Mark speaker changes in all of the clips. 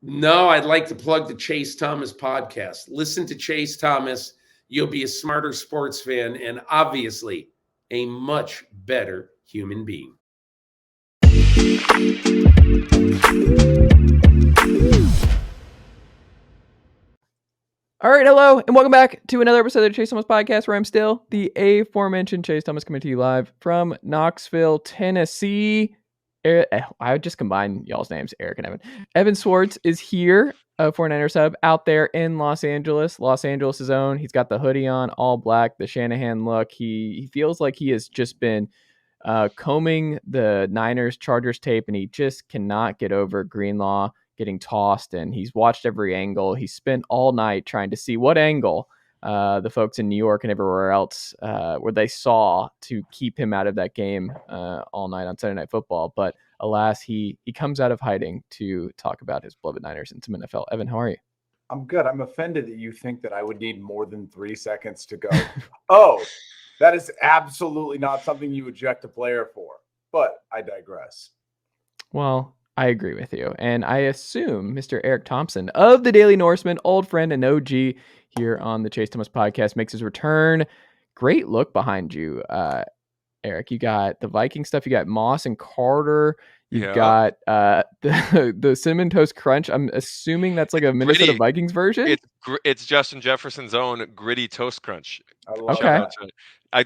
Speaker 1: No, I'd like to plug the Chase Thomas podcast. Listen to Chase Thomas. You'll be a smarter sports fan and obviously a much better human being.
Speaker 2: All right, hello, and welcome back to another episode of the Chase Thomas podcast, where I'm still the aforementioned Chase Thomas, coming to you live from Knoxville, Tennessee. I would just combine y'all's names, Eric and Evan. Evan Sowards is here for Niner Sub out there in Los Angeles. Los Angeles' own. He's got the hoodie on, all black, the Shanahan look. He feels like he has just been combing the Niners Chargers tape, and he just cannot get over Greenlaw getting tossed, and he's watched every angle. He spent all night trying to see what angle the folks in New York and everywhere else where they saw to keep him out of that game all night on Sunday Night Football. But alas, he comes out of hiding to talk about his beloved Niners and some NFL. Evan, how are you?
Speaker 3: I'm good. I'm offended that you think that I would need more than 3 seconds to go, oh, that is absolutely not something you eject a player for. But I digress.
Speaker 2: Well, I agree with you. And I assume Mr. Eric Thompson of the Daily Norseman, old friend and OG here on the Chase Thomas podcast, makes his return. Great look behind you, Eric. You got the Viking stuff. You got Moss and Carter. You've got the Cinnamon Toast Crunch. I'm assuming that's like a Minnesota Vikings version.
Speaker 4: It's Justin Jefferson's own gritty toast crunch.
Speaker 2: Okay.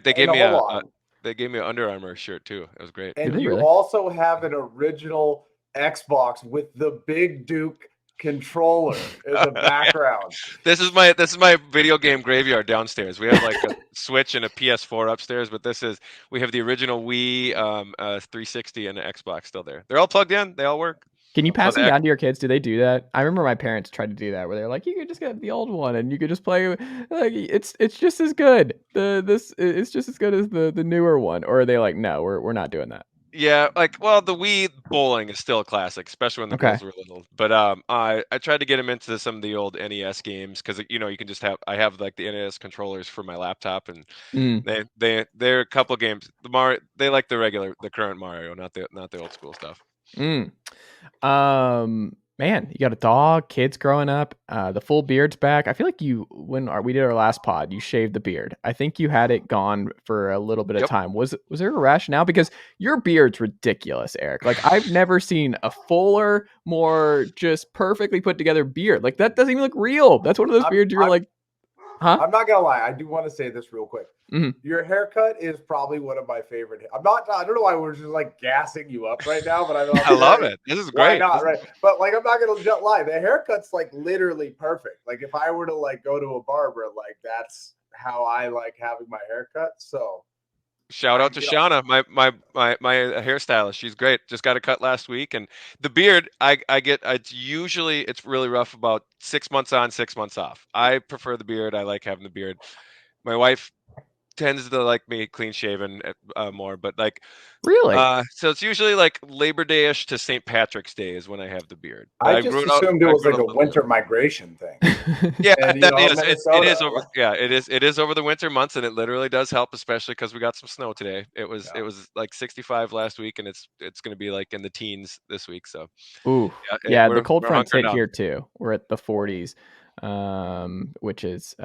Speaker 4: They gave me an Under Armour shirt too. It was great.
Speaker 3: And you also have an original Xbox with the Big Duke controller in the background.
Speaker 4: This is my video game graveyard downstairs. We have like a Switch and a PS4 upstairs, but we have the original Wii, 360 and an Xbox still there. They're all plugged in. They all work.
Speaker 2: Can you pass them down to your kids? Do they do that? I remember my parents tried to do that, where they're like, you could just get the old one and you could just play. Like it's just as good. It's just as good as the newer one. Or are they like, no, we're not doing that?
Speaker 4: Yeah, the Wii bowling is still a classic, especially when the girls were little. But I tried to get them into some of the old NES games because you can just I have like the NES controllers for my laptop, and they're a couple games. The Mario, they like the current Mario, not the old school stuff.
Speaker 2: Man, you got a dog, kids growing up, the full beard's back. I feel like when we did our last pod, you shaved the beard. I think you had it gone for a little bit of time. Was there a rationale? Because your beard's ridiculous, Eric. Like, I've never seen a fuller, more just perfectly put together beard. Like, that doesn't even look real. That's one of those beards you're like, huh?
Speaker 3: I'm not gonna lie. I do want to say this real quick.
Speaker 2: Mm-hmm.
Speaker 3: Your haircut is probably one of my favorite. I don't know why we're just like gassing you up right now, but
Speaker 4: I love it. This is great.
Speaker 3: Why not, right? But like, I'm not gonna lie. The haircut's like literally perfect. Like, if I were to like go to a barber, like that's how I like having my haircut. So
Speaker 4: shout out to Shauna, my hairstylist. She's great. Just got a cut last week, and the beard I get. It's really rough about 6 months on, 6 months off. I prefer the beard. I like having the beard. My wife tends to like me clean shaven more, but like
Speaker 2: really,
Speaker 4: so it's usually like Labor Day-ish to St. Patrick's Day is when I have the beard.
Speaker 3: I just assumed it was like a winter migration thing.
Speaker 4: Yeah, it is over the winter months, and it literally does help, especially because we got some snow today. It was like 65 last week, and it's going to be like in the teens this week. So
Speaker 2: the cold front's hit here too. We're at the 40s. Which is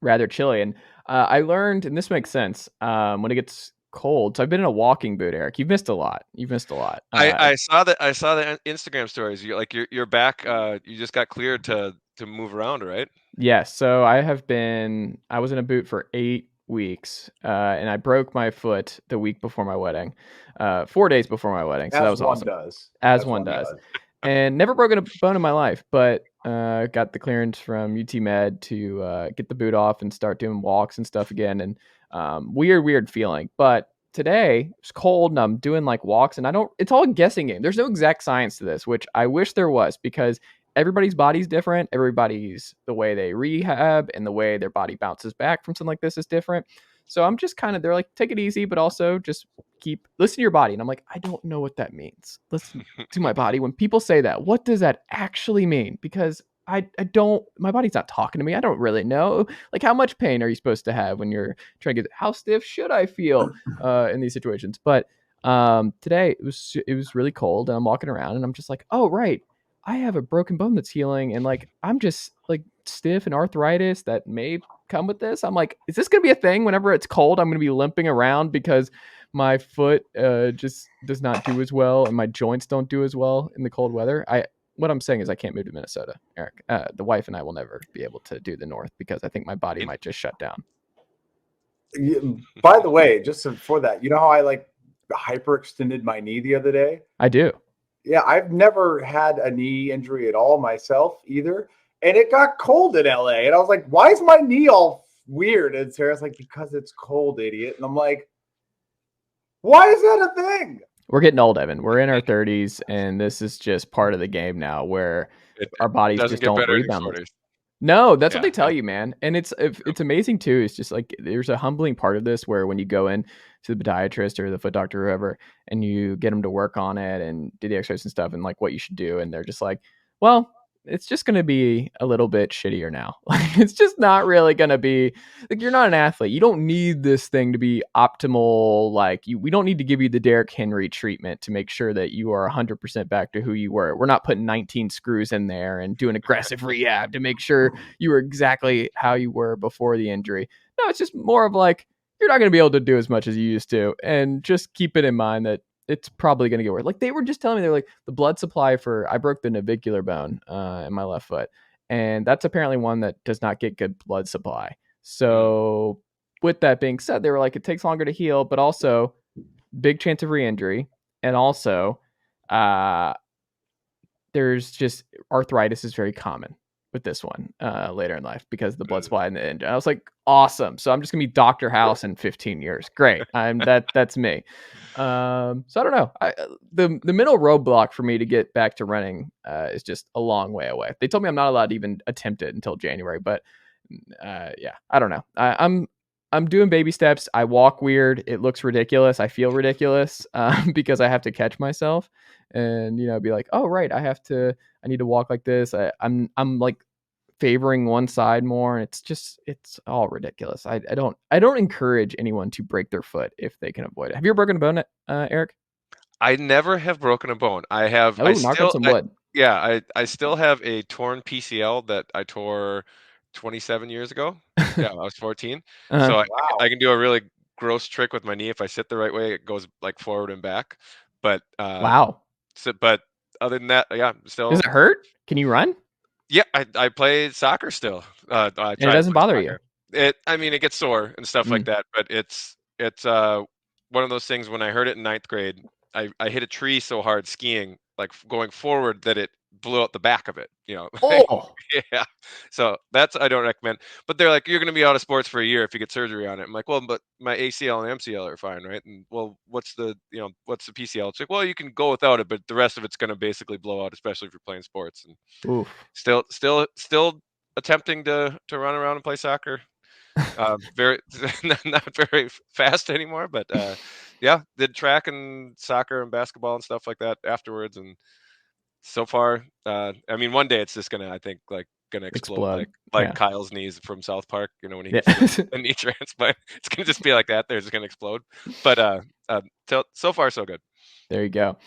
Speaker 2: rather chilly. And I learned, and this makes sense, when it gets cold. So I've been in a walking boot, Eric. You've missed a lot.
Speaker 4: I saw the Instagram stories. You're back. You just got cleared to move around, right?
Speaker 2: Yes. So I was in a boot for 8 weeks, and I broke my foot the week before my wedding, 4 days before my wedding. So that was awesome. As one does. And never broken a bone in my life, but got the clearance from UT Med to get the boot off and start doing walks and stuff again. And weird feeling. But today it's cold and I'm doing like walks, and it's all a guessing game. There's no exact science to this, which I wish there was, because everybody's body's different. The way they rehab and the way their body bounces back from something like this is different. So I'm just they're like, take it easy, but also just listen to your body. And I'm like, I don't know what that means. Listen to my body. When people say that, what does that actually mean? Because my body's not talking to me. I don't really know. Like, how much pain are you supposed to have when you're trying to how stiff should I feel in these situations? But today it was really cold, and I'm walking around and I'm just like, oh, right. I have a broken bone that's healing, and like I'm just like stiff and arthritis that may come with this. I'm like, is this gonna be a thing whenever it's cold? I'm gonna be limping around because my foot just does not do as well, and my joints don't do as well in the cold weather. What I'm saying is I can't move to Minnesota, Eric. The wife and I will never be able to do the North because I think my body might just shut down.
Speaker 3: By the way, just for that, you know how I like hyperextended my knee the other day?
Speaker 2: I do.
Speaker 3: Yeah, I've never had a knee injury at all myself either. And it got cold in LA. And I was like, why is my knee all weird? And Sarah's like, because it's cold, idiot. And I'm like, why is that a thing?
Speaker 2: We're getting old, Evan. We're in our 30s, and this is just part of the game now where our bodies just don't rebound. No, that's what they tell you, man. And it's amazing too. It's just like there's a humbling part of this where when you go in to the podiatrist or the foot doctor or whoever, and you get them to work on it and do the exercise and stuff and like what you should do, and they're just like, well, it's just going to be a little bit shittier now. Like it's just not really going to be like you're not an athlete. You don't need this thing to be optimal. Like we don't need to give you the Derrick Henry treatment to make sure that you are 100% back to who you were. We're not putting 19 screws in there and doing aggressive rehab to make sure you were exactly how you were before the injury. No, it's just more of like you're not going to be able to do as much as you used to, and just keep it in mind that it's probably going to get worse. Like they were just telling me, they're like the blood supply I broke the navicular bone in my left foot. And that's apparently one that does not get good blood supply. So with that being said, they were like, it takes longer to heal, but also big chance of re-injury. And also there's just arthritis is very common with this one later in life because the blood supply and I was like, awesome. So I'm just gonna be Dr. House in 15 years. Great. That's me. So I don't know. The middle roadblock for me to get back to running is just a long way away. They told me I'm not allowed to even attempt it until January, but yeah, I don't know. I'm doing baby steps. I walk weird. It looks ridiculous. I feel ridiculous because I have to catch myself and be like, oh right, I need to walk like this. I'm like favoring one side more, and it's all ridiculous. I don't encourage anyone to break their foot if they can avoid it. Have you ever broken a bone, Eric?
Speaker 4: I never have broken a bone. I have.
Speaker 2: Oh, knock on some wood.
Speaker 4: I still have a torn PCL that I tore 27 years ago. Yeah, I was 14.
Speaker 2: Uh-huh.
Speaker 4: So I can do a really gross trick with my knee. If I sit the right way, it goes like forward and back. But
Speaker 2: wow.
Speaker 4: So, but other than that, yeah, still.
Speaker 2: Does it hurt? Can you run?
Speaker 4: Yeah, I play soccer still.
Speaker 2: And it doesn't bother
Speaker 4: you. It gets sore and stuff like that. But it's one of those things. When I heard it in 9th grade, I hit a tree so hard skiing, like going forward, that it blew out the back of it.
Speaker 2: Oh.
Speaker 4: Yeah. So that's I don't recommend. But they're like, you're going to be out of sports for a year if you get surgery on it. I'm like, well, but my ACL and MCL are fine, right? And well, what's the PCL? It's like, well, you can go without it, but the rest of it's going to basically blow out, especially if you're playing sports. And
Speaker 2: oof.
Speaker 4: Still attempting to run around and play soccer. Very not very fast anymore, but yeah, did track and soccer and basketball and stuff like that afterwards. And so far, one day it's just gonna explode like Kyle's knees from South Park. When he gets a knee transplant, it's gonna just be like that. They're just gonna explode. But so far so good.
Speaker 2: There you go.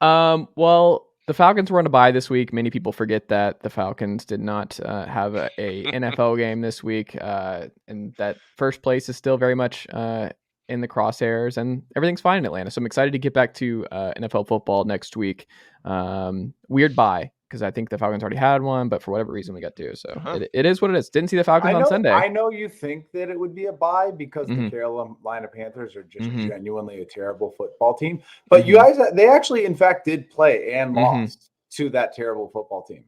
Speaker 2: Well, the Falcons were on a bye this week. Many people forget that the Falcons did not have a NFL game this week, and that first place is still very much in the crosshairs, and everything's fine in Atlanta. So I'm excited to get back to NFL football next week. Weird bye because I think the Falcons already had one, but for whatever reason we got two. So it is what it is. Didn't see the Falcons on Sunday.
Speaker 3: I know you think that it would be a bye because the Carolina Panthers are just genuinely a terrible football team. But you guys, they actually, in fact, did play and lost to that terrible football team.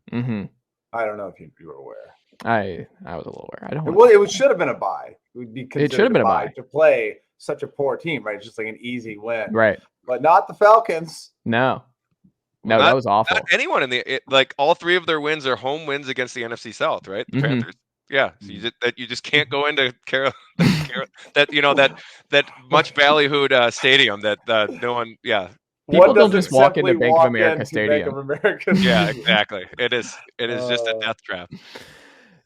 Speaker 3: I don't know if you were aware.
Speaker 2: I was a little aware.
Speaker 3: It should have been a bye. It would be considered. It should have been a bye to play such a poor team, right? It's just like an easy win,
Speaker 2: right?
Speaker 3: But not the Falcons.
Speaker 2: No, that was awful.
Speaker 4: Not anyone in all three of their wins are home wins against the NFC South, right? The Panthers. Yeah, so you just can't go into that much ballyhooed stadium that no one. Yeah,
Speaker 2: people don't just walk into Bank of America Stadium.
Speaker 4: Yeah, exactly. It is just a death trap.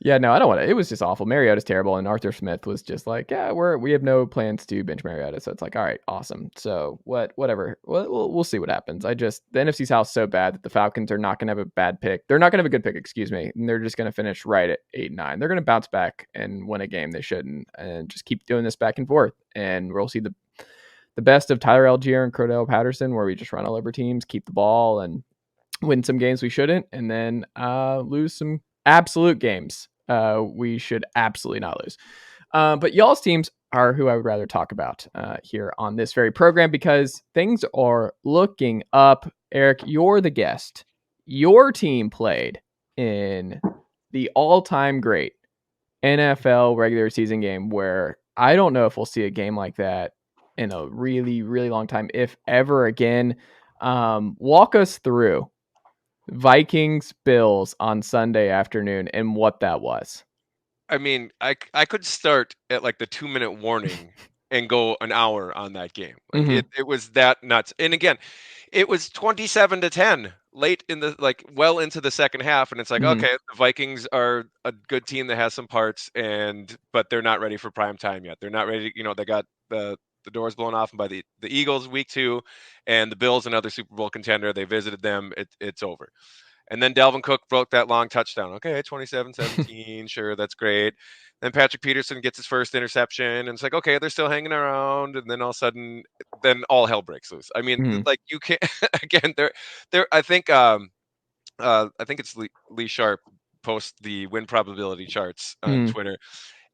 Speaker 2: Yeah, no, I don't want to. It was just awful. Mariota's terrible, and Arthur Smith was just like, yeah, we have no plans to bench Mariota. So it's like, all right, awesome. So whatever. We'll see what happens. The NFC South is so bad that the Falcons are not going to have a bad pick. They're not going to have a good pick, excuse me. And they're just going to finish right at 8-9. They're going to bounce back and win a game they shouldn't, and just keep doing this back and forth. And we'll see the best of Tyler Algier and Cordell Patterson, where we just run all over teams, keep the ball, and win some games we shouldn't, and then lose some absolute games we should absolutely not lose. But y'all's teams are who I would rather talk about here on this very program, because things are looking up. Eric, you're the guest. Your team played in the all-time great NFL regular season game, where I don't know if we'll see a game like that in a really, really long time, if ever again. Walk us through Vikings Bills on Sunday afternoon and what that was.
Speaker 4: I mean, I could start at like the 2-minute warning and go an hour on that game. Like it was that nuts. And again, it was 27-10 late in the, like, well into the second half, and it's like, okay, the Vikings are a good team that has some parts, but they're not ready for prime time yet. They're not ready. They got the doors blown off by the Eagles week 2, and the Bills, another Super Bowl contender. They visited them. It's over. And then Dalvin Cook broke that long touchdown. Okay, 27-17, sure, that's great. Then Patrick Peterson gets his first interception, and it's like, okay, they're still hanging around. And then all of a sudden, then all hell breaks loose. I mean, like, you can't. Again, I think it's Lee Sharp posts the win probability charts on Twitter,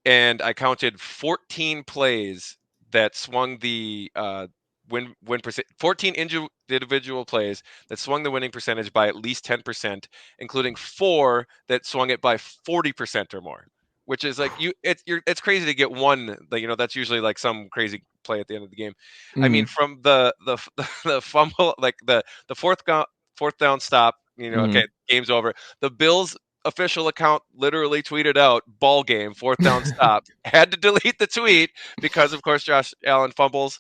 Speaker 4: and I counted 14 plays that swung the win percent, 14 individual plays that swung the winning percentage by at least 10%, including 4 that swung it by 40% or more, which is like, it's crazy to get one. That's usually like some crazy play at the end of the game. I mean, from the fumble, like the fourth down stop, okay, game's over. The Bills official account literally tweeted out, "Ball game, 4th down stop." Had to delete the tweet because, of course, Josh Allen fumbles.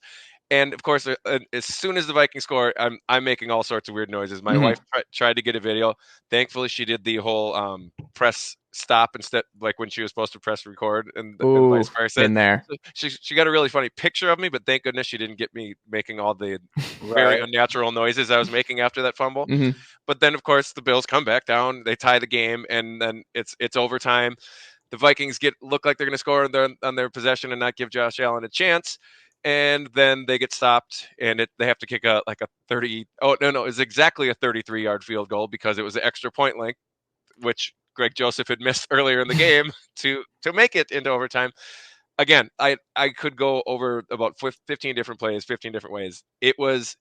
Speaker 4: And of course, as soon as the Vikings score, I'm making all sorts of weird noises. My wife tried to get a video. Thankfully, she did the whole press stop instead, like when she was supposed to press record, and vice versa.
Speaker 2: Been there.
Speaker 4: So she got a really funny picture of me, but thank goodness she didn't get me making all the very unnatural noises I was making after that fumble. But then, of course, the Bills come back down. They tie the game, and then it's overtime. The Vikings look like they're going to score on their possession and not give Josh Allen a chance. And then they get stopped, and they have to kick a 30. Oh, no, it's exactly a 33-yard field goal, because it was an extra point length, which Greg Joseph had missed earlier in the game to make it into overtime. Again, I could go over about 15 different plays, 15 different ways. It was,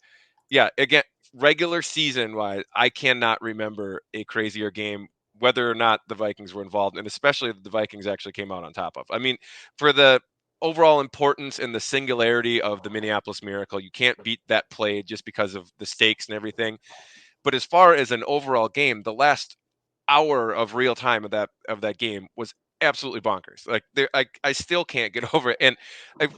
Speaker 4: again, regular season wise, I cannot remember a crazier game, whether or not the Vikings were involved, and especially the Vikings actually came out on top of. I mean, for the overall importance and the singularity of the Minneapolis Miracle, you can't beat that play just because of the stakes and everything. But as far as an overall game, the last hour of real time of that game was absolutely bonkers. Like, I still can't get over it. And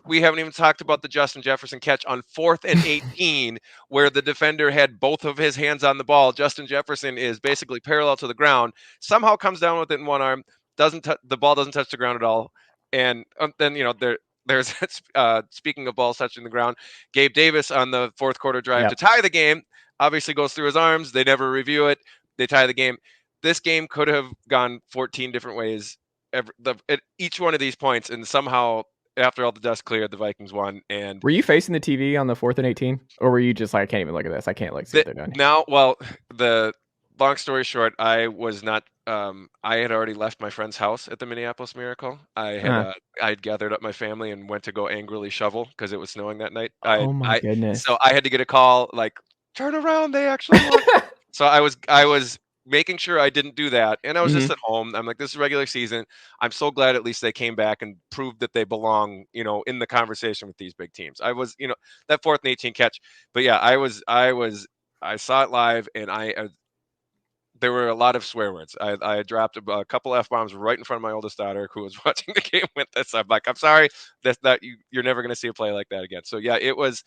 Speaker 4: we haven't even talked about the Justin Jefferson catch on 4th and 18, where the defender had both of his hands on the ball. Justin Jefferson is basically parallel to the ground, somehow comes down with it in one arm, the ball doesn't touch the ground at all. And then, there's speaking of balls touching the ground, Gabe Davis on the 4th quarter drive to tie the game, obviously goes through his arms. They never review it. They tie the game. This game could have gone 14 different ways at each one of these points, and somehow, after all the dust cleared, the Vikings won. And
Speaker 2: were you facing the TV on the 4th and 18, or were you just like, I can't even look at this? I can't see what they're doing.
Speaker 4: Now, well, the long story short, I was not. I had already left my friend's house at the Minneapolis Miracle. I had gathered up my family and went to go angrily shovel because it was snowing that night.
Speaker 2: Oh my goodness!
Speaker 4: So I had to get a call like, turn around, they actually won. So I was making sure I didn't do that, and I was just at home. I'm like, this is regular season. I'm so glad at least they came back and proved that they belong, in the conversation with these big teams. I was, that 4th and 18 catch. But yeah, I saw it live, and there were a lot of swear words. I dropped a couple F-bombs right in front of my oldest daughter who was watching the game with us. I'm like, I'm sorry, you're never going to see a play like that again. So yeah, it was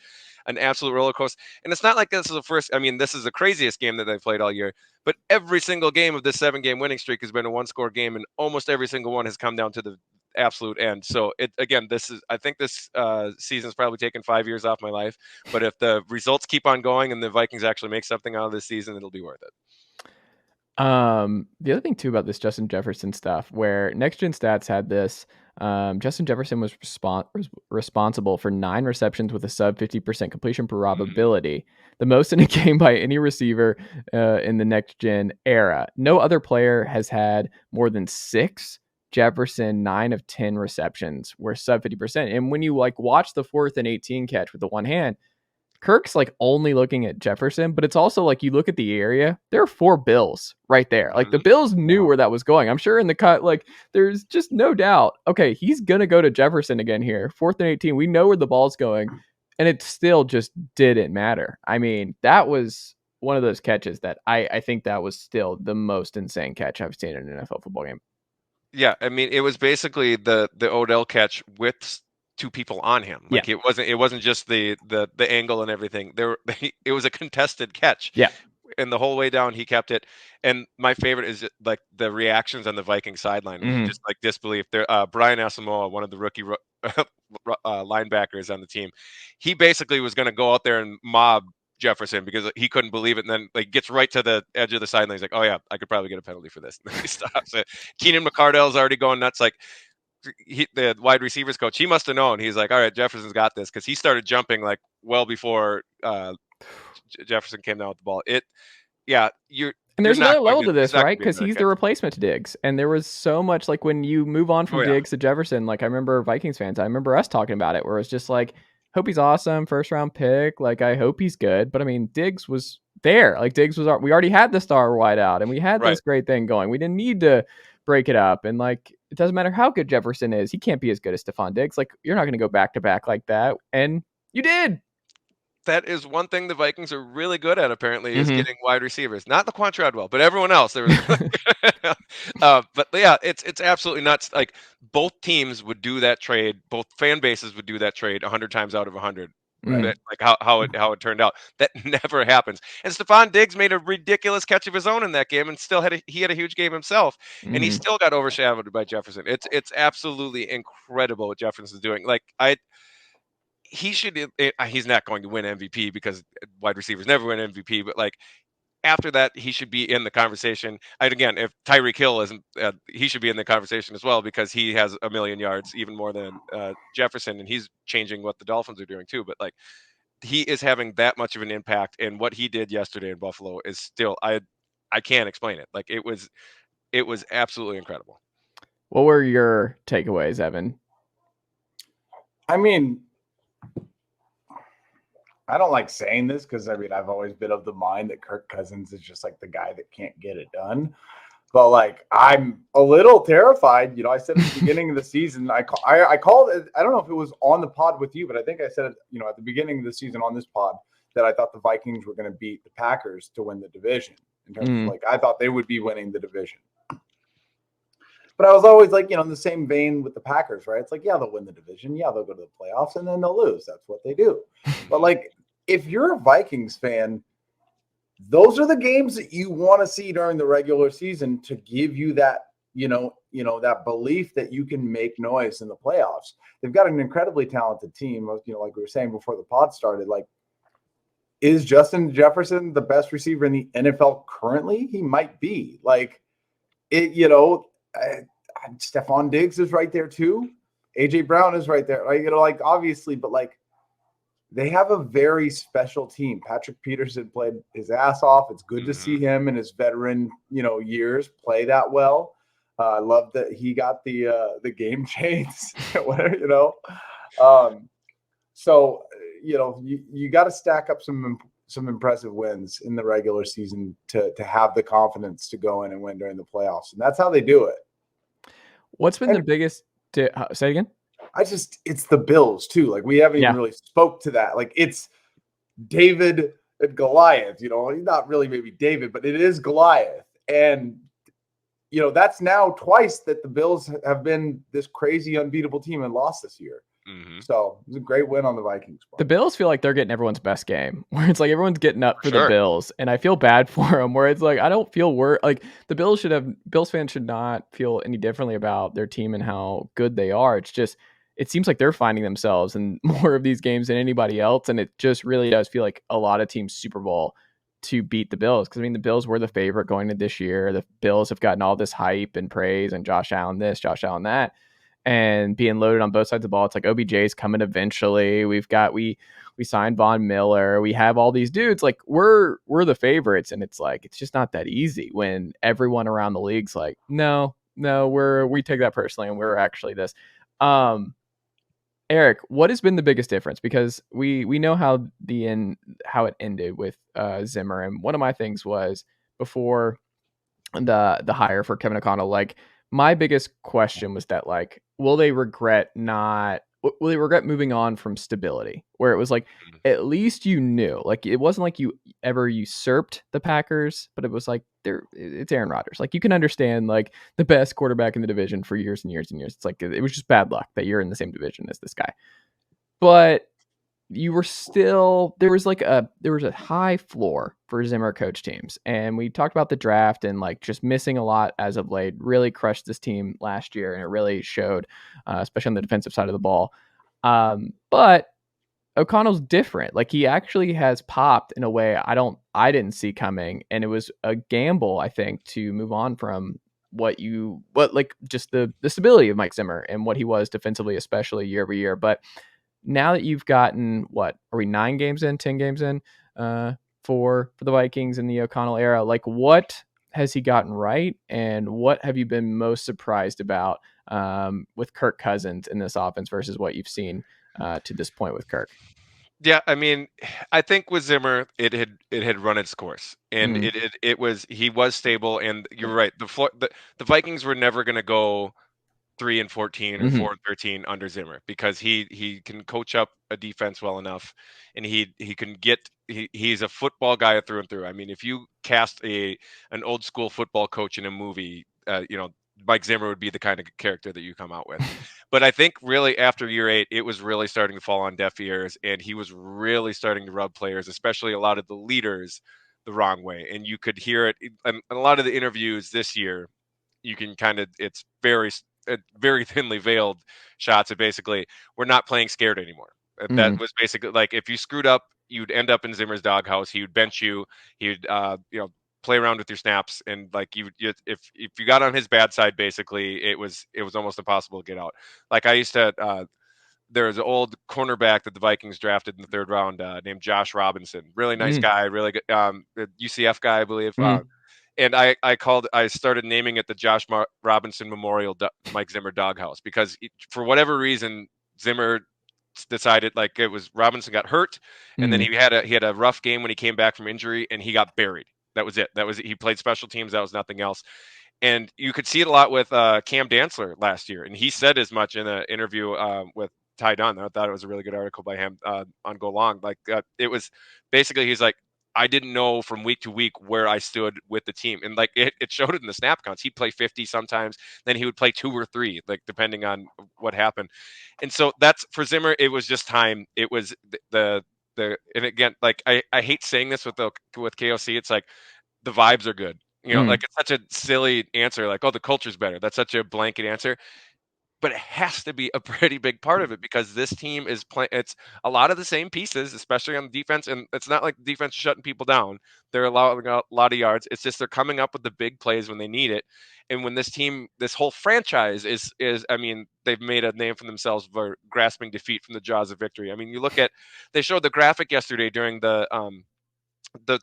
Speaker 4: an absolute roller coaster. And it's not like this is the first, I mean, this is the craziest game that they've played all year, but every single game of this 7-game winning streak has been a 1-score game, and almost every single one has come down to the absolute end. So I think this season's probably taken 5 years off my life, but if the results keep on going and the Vikings actually make something out of this season, it'll be worth it.
Speaker 2: The other thing too about this Justin Jefferson stuff, where Next Gen Stats had this, Justin Jefferson was responsible for 9 receptions with a sub 50% completion probability, the most in a game by any receiver in the Next Gen era. No other player has had more than 6. Jefferson 9 of 10 receptions were sub 50%. And when you watch the 4th and 18 catch with the one hand, Kirk's only looking at Jefferson, but it's also you look at the area, there are 4 Bills right there. The Bills knew where that was going. I'm sure in the cut, there's just no doubt. Okay, he's going to go to Jefferson again here. 4th and 18. We know where the ball's going. And it still just didn't matter. I mean, that was one of those catches that I think that was still the most insane catch I've seen in an NFL football game.
Speaker 4: Yeah, I mean, it was basically the Odell catch with 2 people on him. It wasn't just the angle and everything. It was a contested catch.
Speaker 2: Yeah.
Speaker 4: And the whole way down, he kept it. And my favorite is the reactions on the Viking sideline, just disbelief. There, Brian Asamoah, one of the rookie linebackers on the team, he basically was going to go out there and mob Jefferson because he couldn't believe it, and then gets right to the edge of the sideline. He's like, "Oh yeah, I could probably get a penalty for this." And then he stops it. Keenan McCardell's already going nuts. The wide receivers coach, he must have known. He's like, "All right, Jefferson's got this," because he started jumping well before Jefferson came down with the ball.
Speaker 2: And there's another level to this, right? Because he's the replacement to Diggs. And there was so much when you move on from Diggs to Jefferson, I remember Vikings fans, I remember us talking about it, where it's just hope he's awesome, 1st round pick. I hope he's good. But I mean, Diggs was there. Diggs was we already had the star wide out, and we had this great thing going. We didn't need to break it up. And it doesn't matter how good Jefferson is, he can't be as good as Stephon Diggs. You're not going to go back to back like that. And you did.
Speaker 4: That is one thing the Vikings are really good at, apparently, is getting wide receivers. Not Laquan Treadwell, but everyone else. There was, but yeah, it's absolutely nuts. Both teams would do that trade. Both fan bases would do that trade 100 times out of 100. Right. How it turned out. That never happens. And Stephon Diggs made a ridiculous catch of his own in that game, and still had a huge game himself, and he still got overshadowed by Jefferson. It's absolutely incredible what Jefferson's doing. He's not going to win MVP because wide receivers never win MVP, but after that, he should be in the conversation. Again, if Tyreek Hill isn't, he should be in the conversation as well, because he has 1 million yards, even more than Jefferson, and he's changing what the Dolphins are doing too. But he is having that much of an impact, and what he did yesterday in Buffalo is still, I can't explain it. It was absolutely incredible.
Speaker 2: What were your takeaways, Evan?
Speaker 3: I mean, I don't like saying this because I've always been of the mind that Kirk Cousins is just the guy that can't get it done. But I'm a little terrified. I said at the beginning of the season, I called it. I don't know if it was on the pod with you, but I think I said it, at the beginning of the season on this pod, that I thought the Vikings were going to beat the Packers to win the division. In terms of I thought they would be winning the division. But I was always in the same vein with the Packers, right? It's they'll win the division. Yeah, they'll go to the playoffs, and then they'll lose. That's what they do. But if you're a Vikings fan, those are the games that you want to see during the regular season to give you that, that belief that you can make noise in the playoffs. They've got an incredibly talented team. Like we were saying before the pod started, is Justin Jefferson the best receiver in the NFL currently? He might be. Stephon Diggs is right there too. AJ Brown is right there. Obviously, but they have a very special team. Patrick Peterson played his ass off. It's good to see him in his veteran, years play that well. I love that he got the game chains, whatever, So, you got to stack up some impressive wins in the regular season to have the confidence to go in and win during the playoffs. And that's how they do it.
Speaker 2: What's been the biggest say again?
Speaker 3: It's the Bills too. We haven't even really spoke to that. It's David and Goliath, not really maybe David, but it is Goliath. And, that's now twice that the Bills have been this crazy unbeatable team and lost this year. Mm-hmm. So it was a great win on the Vikings.
Speaker 2: The Bills feel like they're getting everyone's best game, where it's like everyone's getting up for the Bills, and I feel bad for them. Where it's like I don't feel like the Bills fans should not feel any differently about their team and how good they are. It's just it seems like they're finding themselves in more of these games than anybody else, and it just really does feel like a lot of teams Super Bowl to beat the Bills, because the Bills were the favorite going into this year. The Bills have gotten all this hype and praise, and Josh Allen this, Josh Allen that. And being loaded on both sides of the ball. It's like OBJ's coming eventually. We signed Von Miller. We have all these dudes. Like we're the favorites, and it's like it's just not that easy when everyone around the league's like, no, we take that personally, and we're actually this. Eric, what has been the biggest difference? Because we know how it ended with Zimmer, and one of my things was before the hire for Kevin O'Connell, like. My biggest question was that, like, will they regret moving on from stability, where it was like, at least like, it wasn't like you ever usurped the Packers, but it was like, it's Aaron Rodgers. Like, you can understand, like, the best quarterback in the division for years and years and years. It's like, it was just bad luck that you're in the same division as this guy. But you were still, there was a high floor for Zimmer coach teams. And we talked about the draft and like just missing a lot as of late, really crushed this team last year. And it really showed, especially on the defensive side of the ball. But O'Connell's different. Like he actually has popped in a way I didn't see coming. And it was a gamble, I think, to move on from just the stability of Mike Zimmer and what he was defensively, especially year over year. But now that you've gotten, what are we, 10 games in for the Vikings in the O'Connell era, like what has he gotten right, and what have you been most surprised about with Kirk Cousins in this offense versus what you've seen to this point with Kirk?
Speaker 4: Yeah, I think with Zimmer, it had run its course, and he was stable, and you're right. The Vikings were never going to go 3-14 or 4-13 under Zimmer, because he can coach up a defense well enough, and he's a football guy through and through. If you cast an old school football coach in a movie, Mike Zimmer would be the kind of character that you come out with. But I think really after year 8, it was really starting to fall on deaf ears, and he was really starting to rub players, especially a lot of the leaders, the wrong way. And you could hear it in a lot of the interviews this year. You can it's very thinly veiled shots of basically, we're not playing scared anymore. That was basically like, if you screwed up, you'd end up in Zimmer's doghouse. He would bench you. He would play around with your snaps, and like if you got on his bad side, basically it was almost impossible to get out. Like I used to there's an old cornerback that the Vikings drafted in the 3rd round named Josh Robinson. Really nice guy, really good UCF guy, I believe. And I started naming it the Josh Robinson Memorial Mike Zimmer Doghouse, because for whatever reason, Zimmer decided, like, it was Robinson got hurt, and then he had a rough game when he came back from injury, and he got buried. That was it. He played special teams. That was nothing else. And you could see it a lot with Cam Dantzler last year, and he said as much in an interview with Ty Dunn. I thought it was a really good article by him on Go Long. Like it was basically, he's like, I didn't know from week to week where I stood with the team. And like it showed it in the snap counts. He'd play 50 sometimes, then he would play 2 or 3, like depending on what happened. And so that's, for Zimmer, it was just time. It was the and again, like I hate saying this with KOC, it's like the vibes are good. Like it's such a silly answer, like, oh, the culture's better. That's such a blanket answer. But it has to be a pretty big part of it, because this team is playing. It's a lot of the same pieces, especially on the defense. And it's not like the defense is shutting people down. They're allowing a lot of yards. It's just they're coming up with the big plays when they need it. And when this team, this whole franchise is they've made a name for themselves for grasping defeat from the jaws of victory. You look at, they showed the graphic yesterday during the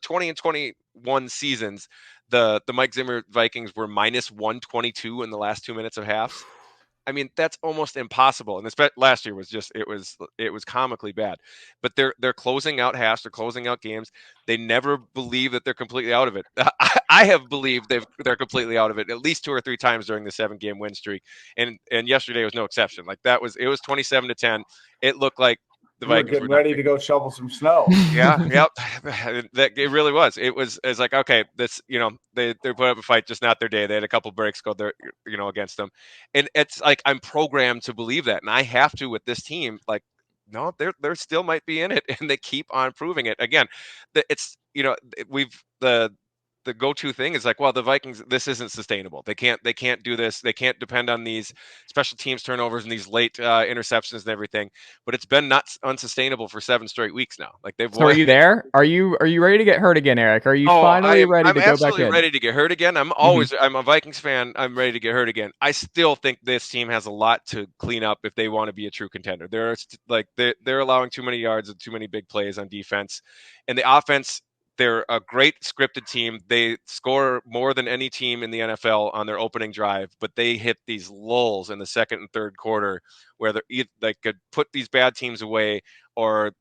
Speaker 4: 20 and 21 seasons. The Mike Zimmer Vikings were minus 122 in the last 2 minutes of halves. That's almost impossible. And this last year was just, it was comically bad. But they're closing out halves, they're closing out games. They never believe that they're completely out of it. I have believed they're completely out of it at least 2 or 3 times during the 7-game win streak. And yesterday was no exception. Like it was 27-10. It looked like the
Speaker 3: You were
Speaker 4: Vikings
Speaker 3: getting
Speaker 4: were
Speaker 3: ready to go shovel some snow.
Speaker 4: Yeah, yep. That it really was. It's like, okay, this, they put up a fight, just not their day. They had a couple breaks go there, against them, and it's like I'm programmed to believe that, and I have to with this team. Like, no, there still might be in it, and they keep on proving it. Again, it's we've the go-to thing is like, well, the Vikings, this isn't sustainable. They can't do this. They can't depend on these special teams turnovers and these late interceptions and everything. But it's been not unsustainable for 7 straight weeks now. Like they've.
Speaker 2: So are you there? Are you ready to get hurt again, Eric? Are you finally ready to go back in?
Speaker 4: I'm absolutely ready to get hurt again. I'm a Vikings fan. I'm ready to get hurt again. I still think this team has a lot to clean up if they want to be a true contender. They're allowing too many yards and too many big plays on defense, and the offense. They're a great scripted team. They score more than any team in the NFL on their opening drive, but they hit these lulls in the second and third quarter where they could put these bad teams away, or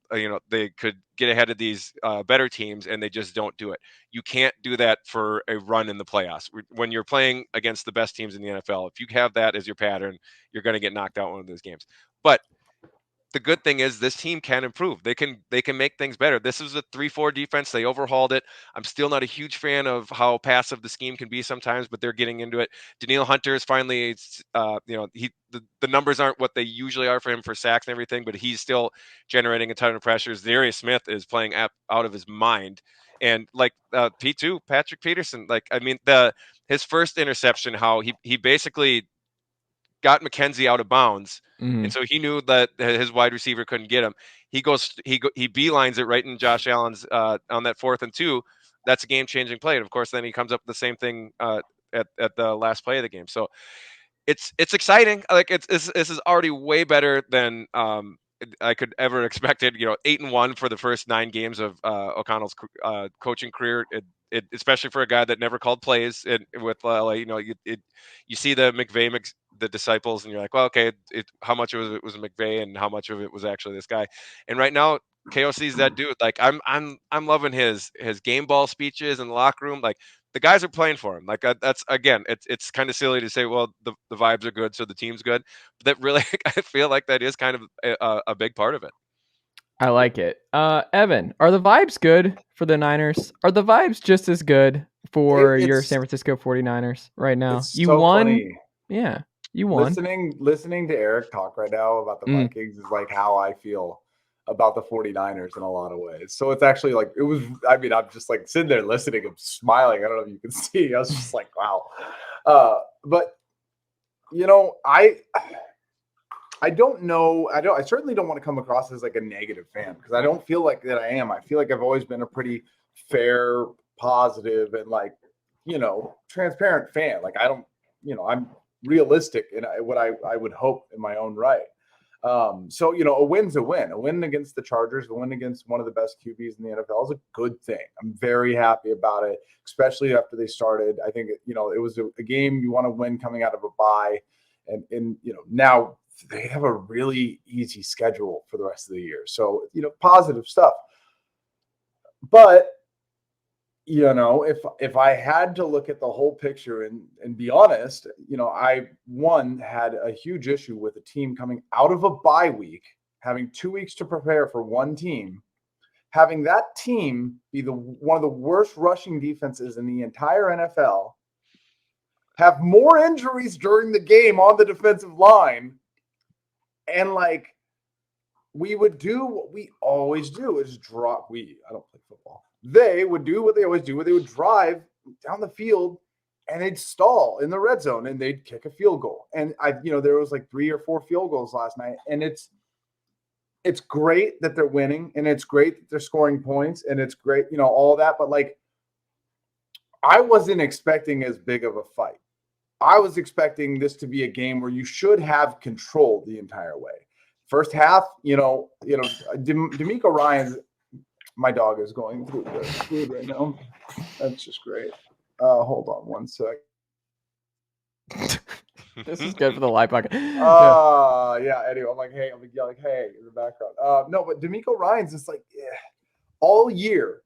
Speaker 4: they could get ahead of these better teams, and they just don't do it. You can't do that for a run in the playoffs. When you're playing against the best teams in the NFL, if you have that as your pattern, you're going to get knocked out in one of those games. But the good thing is this team can improve. They can make things better. This is a 3-4 defense. They overhauled it. I'm still not a huge fan of how passive the scheme can be sometimes, but they're getting into it. Danielle Hunter is finally, the numbers aren't what they usually are for him for sacks and everything, but he's still generating a ton of pressures. Darius Smith is playing out of his mind. And like P2, Patrick Peterson, his first interception, how he basically got McKenzie out of bounds. And so he knew that his wide receiver couldn't get him. He beelines it right in Josh Allen's on that 4th and 2. That's a game-changing play. And of course, then he comes up with the same thing at the last play of the game. So it's exciting. Like this is already way better than I could ever expected. 8-1 for the first 9 games of O'Connell's coaching career. Especially for a guy that never called plays with LA, you see the McVay, the disciples, and you're like, well, okay, how much of it was McVay and how much of it was actually this guy? And right now, KOC's that dude. Like I'm loving his game ball speeches in the locker room. Like the guys are playing for him. Like that's, again, it's kind of silly to say, well, the vibes are good, so the team's good. But that really, I feel like that is kind of a big part of it.
Speaker 2: I like it. Evan, are the vibes good for the Niners? Are the vibes just as good for your San Francisco 49ers right now? You won. Funny. Yeah, you won.
Speaker 3: Listening to Eric talk right now about the Vikings is like how I feel about the 49ers in a lot of ways. So it's actually like, I'm just like sitting there listening. I'm smiling. I don't know if you can see. I was just like, wow. But I don't know. I certainly don't want to come across as like a negative fan, because I don't feel like that I am. I feel like I've always been a pretty fair, positive, and transparent fan. Like I'm realistic in what I would hope in my own right. So a win's a win. A win against the Chargers, a win against one of the best QBs in the NFL is a good thing. I'm very happy about it, especially after they started. I think it was a game you want to win coming out of a bye, and now they have a really easy schedule for the rest of the year. So, positive stuff. But, if I had to look at the whole picture and be honest, I had a huge issue with a team coming out of a bye week, having 2 weeks to prepare for one team, having that team be one of the worst rushing defenses in the entire NFL, have more injuries during the game on the defensive line. And we would do what we always do is drop. I don't play football. They would do what they always do, where they would drive down the field and they'd stall in the red zone and they'd kick a field goal. And there was like 3 or 4 field goals last night. And it's great that they're winning, and it's great that they're scoring points, and it's great, all that. But I wasn't expecting as big of a fight. I was expecting this to be a game where you should have control the entire way. First half, D'Amico Ryans, my dog is going through the food right now. That's just great. Hold on one sec.
Speaker 2: This is good for the live pocket.
Speaker 3: Yeah. Anyway, I'm yelling, hey, in the background. No, but D'Amico Ryans is all year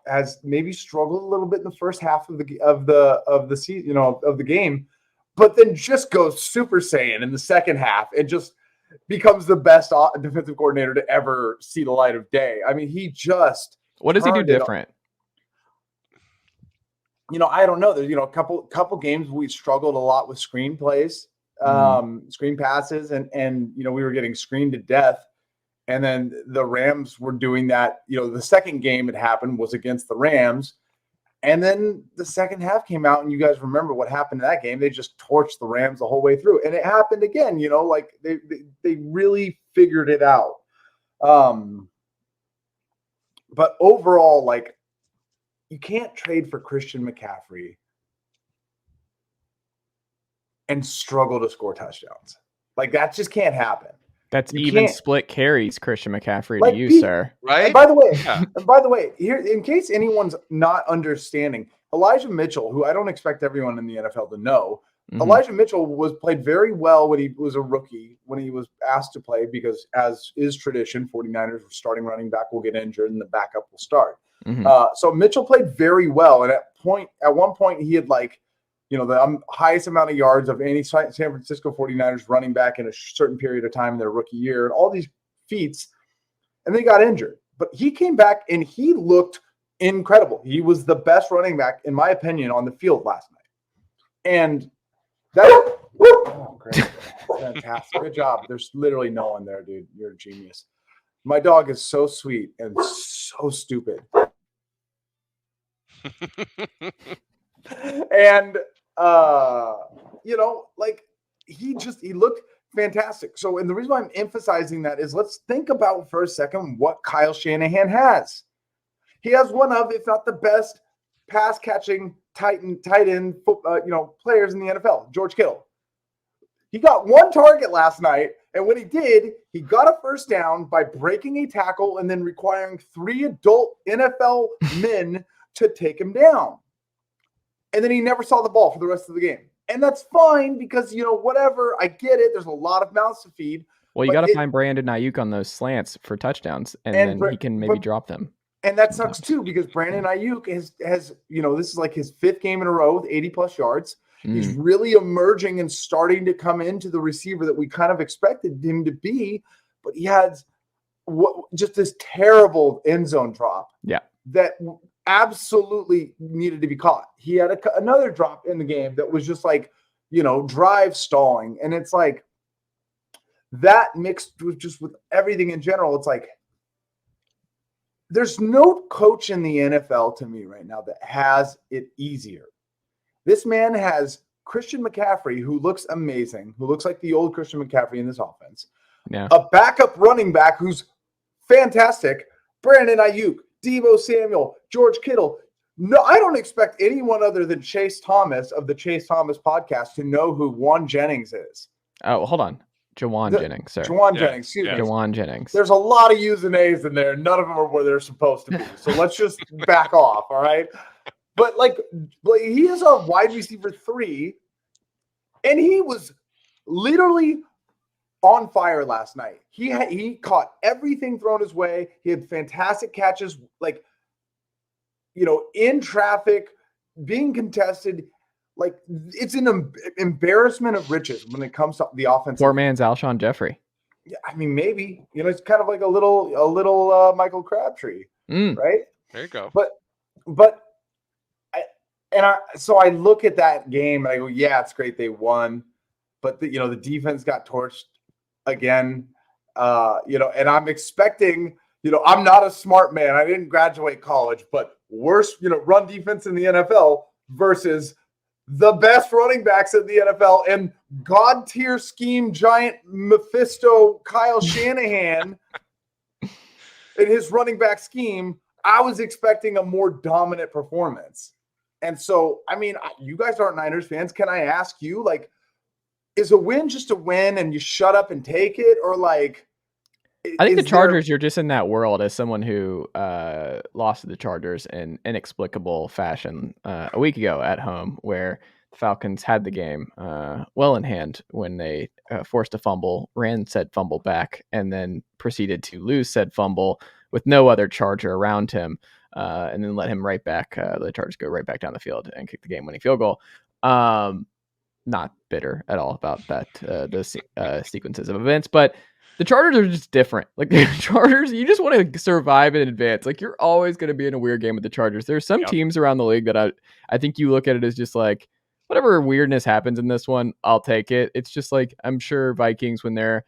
Speaker 3: has maybe struggled a little bit in the first half of the season, of the game, but then just goes Super Saiyan in the second half and just becomes the best defensive coordinator to ever see the light of day. I mean, he just
Speaker 2: what does he do different?
Speaker 3: I don't know. There's a couple games we struggled a lot with screenplays, screen passes, and we were getting screened to death. And then the Rams were doing that. The second game it happened was against the Rams. And then the second half came out, and you guys remember what happened in that game. They just torched the Rams the whole way through. And it happened again, like they really figured it out. But overall, like, you can't trade for Christian McCaffrey and struggle to score touchdowns. Like, that just can't happen.
Speaker 2: That's even split carries, Christian McCaffrey, to you, sir.
Speaker 4: Right?
Speaker 3: And by the way, here, in case anyone's not understanding, Elijah Mitchell, who I don't expect everyone in the NFL to know, Elijah Mitchell played very well when he was a rookie, when he was asked to play, because as is tradition, 49ers starting running back will get injured and the backup will start. So Mitchell played very well. And at one point he had the highest amount of yards of any San Francisco 49ers running back in a certain period of time in their rookie year, and all these feats, and they got injured. But he came back and he looked incredible. He was the best running back, in my opinion, on the field last night. And that, great. Fantastic. Good job. There's literally no one there, dude. You're a genius. My dog is so sweet and so stupid. And he looked fantastic. So, and the reason why I'm emphasizing that is, let's think about for a second what Kyle Shanahan has. He has one of, if not the best, pass catching tight end players in the NFL, George Kittle. He got one target last night, and when he did, he got a first down by breaking a tackle and then requiring 3 adult NFL men to take him down. And then he never saw the ball for the rest of the game. And that's fine because, whatever, I get it. There's a lot of mouths to feed.
Speaker 2: Well, you got to find Brandon Ayuk on those slants for touchdowns, and then he can maybe drop them.
Speaker 3: And that sucks too, because Brandon Ayuk has this is like his 5th game in a row with 80-plus yards. He's really emerging and starting to come into the receiver that we kind of expected him to be. But he had just this terrible end zone drop. Yeah. That absolutely needed to be caught. He had another drop in the game that was just like, drive stalling. And it's like that mixed with everything in general. It's like, there's no coach in the NFL to me right now that has it easier. This man has Christian McCaffrey, who looks amazing, who looks like the old Christian McCaffrey in this offense. Yeah. A backup running back who's fantastic, Brandon Ayuk, Deebo Samuel, George Kittle. No, I don't expect anyone other than Chase Thomas of the Chase Thomas podcast to know who Juwan Jennings is.
Speaker 2: Oh, hold on. Jawan Jennings, sir.
Speaker 3: Jennings, excuse me.
Speaker 2: Jawan Jennings.
Speaker 3: There's a lot of U's and A's in there. None of them are where they're supposed to be. So let's just back off, all right? But he is a wide receiver 3, and he was literally on fire last night. He caught everything thrown his way. He had fantastic catches, in traffic, being contested. Like, it's an embarrassment of riches when it comes to the offense.
Speaker 2: Poor man's Alshon Jeffrey.
Speaker 3: Yeah, I mean, maybe. It's kind of like a little Michael Crabtree, right?
Speaker 4: There you go.
Speaker 3: But so I look at that game and I go, yeah, it's great they won, but the defense got torched again. And I'm expecting, I'm not a smart man. I didn't graduate college, but worse, run defense in the NFL versus the best running backs in the NFL and God tier scheme giant Mephisto Kyle Shanahan in his running back scheme. I was expecting a more dominant performance. And so, I mean, you guys aren't Niners fans. Can I ask you, is a win just a win and you shut up and take it? Or I
Speaker 2: think the Chargers, you're just in that world as someone who lost to the Chargers in inexplicable fashion a week ago at home, where the Falcons had the game well in hand when they forced a fumble, ran said fumble back, and then proceeded to lose said fumble with no other Charger around him, and then let him right back. The Chargers go right back down the field and kick the game-winning field goal. not bitter at all about that sequences of events, but the Chargers are just different. Like the Chargers, you just want to survive in advance. Like you're always going to be in a weird game with the Chargers. There's some teams around the league that I think you look at it as just like whatever weirdness happens in this one, I'll take it. It's just like I'm sure Vikings when they're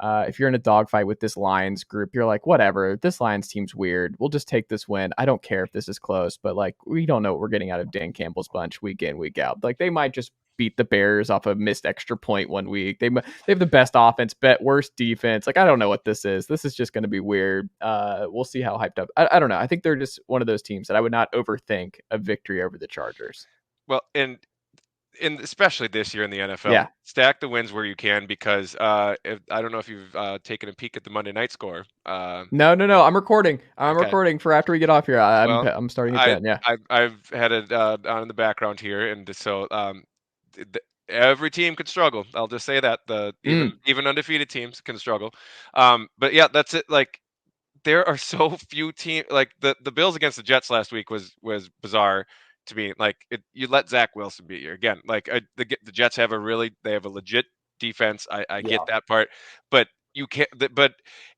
Speaker 2: if you're in a dogfight with this Lions group, you're like, whatever, this Lions team's weird. We'll just take this win. I don't care if this is close, but like we don't know what we're getting out of Dan Campbell's bunch week in, week out. Like they might just beat the Bears off a missed extra point one week. They have the best offense, worst defense. Like I don't know what this is. This is just going to be weird. We'll see how hyped up. I don't know. I think they're just one of those teams that I would not overthink a victory over the Chargers.
Speaker 4: Well, and especially this year in the NFL, stack the wins where you can, because I don't know if you've taken a peek at the Monday night score.
Speaker 2: No. I'm recording. Recording for after we get off here. I'm starting at 10. Yeah,
Speaker 4: I've had it on in the background here, and so every team could struggle. I'll just say that even undefeated teams can struggle. But yeah, that's it. Like there are so few teams. Like the Bills against the Jets last week was bizarre to me. Like you let Zach Wilson beat you again. Like the Jets have a legit defense. I get that part, but you can't. But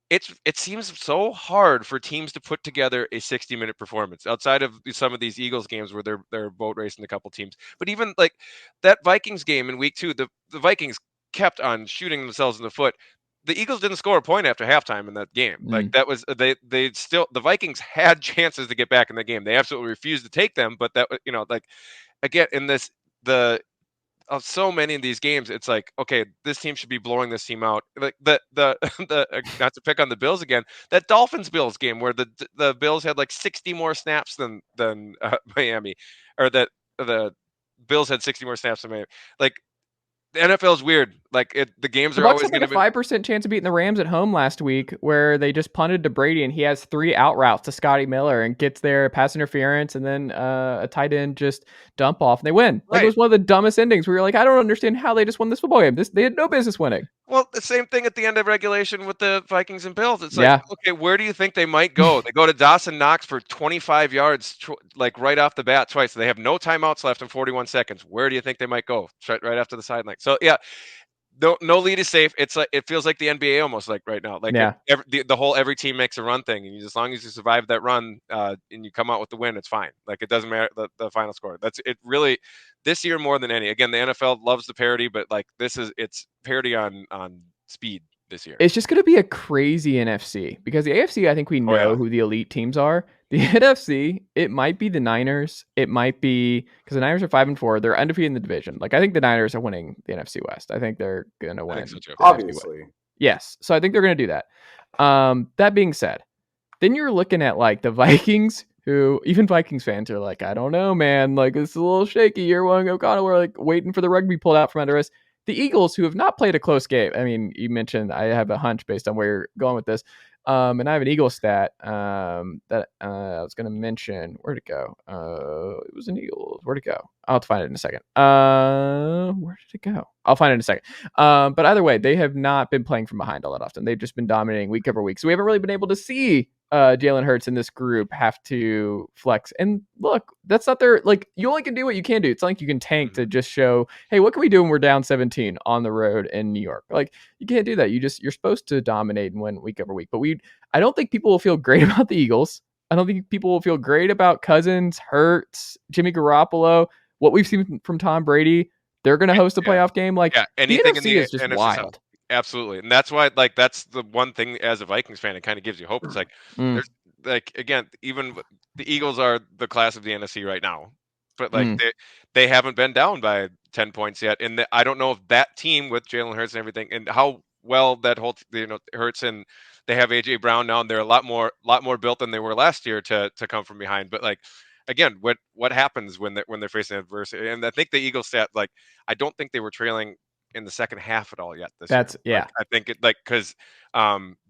Speaker 4: it seems so hard for teams to put together a 60-minute performance outside of some of these Eagles games where they're boat racing a couple teams. But even like that Vikings game in week 2, the Vikings kept on shooting themselves in the foot. The Eagles didn't score a point after halftime in that game. Like that was the Vikings had chances to get back in the game. They absolutely refused to take them. But that, like again in of so many of these games, it's like, okay, this team should be blowing this team out. Like the not to pick on the Bills again, that Dolphins-Bills game where the Bills had like 60 more snaps than Miami, or that the Bills had 60 more snaps than Miami. Like the NFL is weird. Like the games are always going to be
Speaker 2: 5% chance of beating the Rams at home last week, where they just punted to Brady and he has 3 out routes to Scotty Miller and gets their pass interference and then a tight end just dump off and they win. Like it was one of the dumbest endings where you're like, I don't understand how they just won this football game. They had no business winning.
Speaker 4: Well, the same thing at the end of regulation with the Vikings and Bills. It's like, okay, where do you think they might go? They go to Dawson Knox for 25 yards, like right off the bat twice. They have no timeouts left in 41 seconds. Where do you think they might go? Right after the sideline. So yeah, no lead is safe. It's like it feels like the NBA almost like right now. Like every team makes a run thing, and as long as you survive that run and you come out with the win, it's fine. Like it doesn't matter the final score. That's it. Really, this year more than any. Again, the NFL loves the parity, but like it's parity on speed this year.
Speaker 2: It's just going to be a crazy NFC because the AFC, I think we know who the elite teams are. The NFC, it might be the Niners. It might be because the Niners are 5-4. They're undefeated in the division. Like I think the Niners are winning the NFC West. I think they're going to win.
Speaker 4: So
Speaker 3: obviously.
Speaker 2: Yes. So I think they're going to do that. That being said, then you're looking at like the Vikings, who even Vikings fans are like, I don't know, man. Like it's a little shaky. Year one O'Connell, we're like waiting for the rugby pulled out from under us. The Eagles, who have not played a close game. I mean, you mentioned I have a hunch based on where you're going with this. And I have an Eagles stat that I was going to mention. Where'd it go? It was an Eagles. Where'd it go? I'll have to find it in a second. Where did it go? I'll find it in a second. But either way, they have not been playing from behind all that often. They've just been dominating week over week. So we haven't really been able to see Jalen Hurts in this group have to flex. And look, that's not their, like, you only can do what you can do. It's not like you can tank to just show, hey, what can we do when we're down 17 on the road in New York? Like, you can't do that. You're supposed to dominate and win week over week. But I don't think people will feel great about the Eagles. I don't think people will feel great about Cousins, Hurts, Jimmy Garoppolo, what we've seen from Tom Brady. They're going to host a playoff game. Like,
Speaker 4: anything
Speaker 2: the NFC is just wild.
Speaker 4: Absolutely. And that's why, like, that's the one thing as a Vikings fan, it kind of gives you hope. It's like, there's like, again, even the Eagles are the class of the NFC right now, but like they haven't been down by 10 points yet. And I don't know if that team with Jalen Hurts and everything and how well that whole, Hurts, and they have AJ Brown now, and they're a lot more built than they were last year to come from behind. But like, again, what happens when they're facing adversity? And I think the Eagles stat, like, I don't think they were trailing in the second half at all yet this year. Like, I think because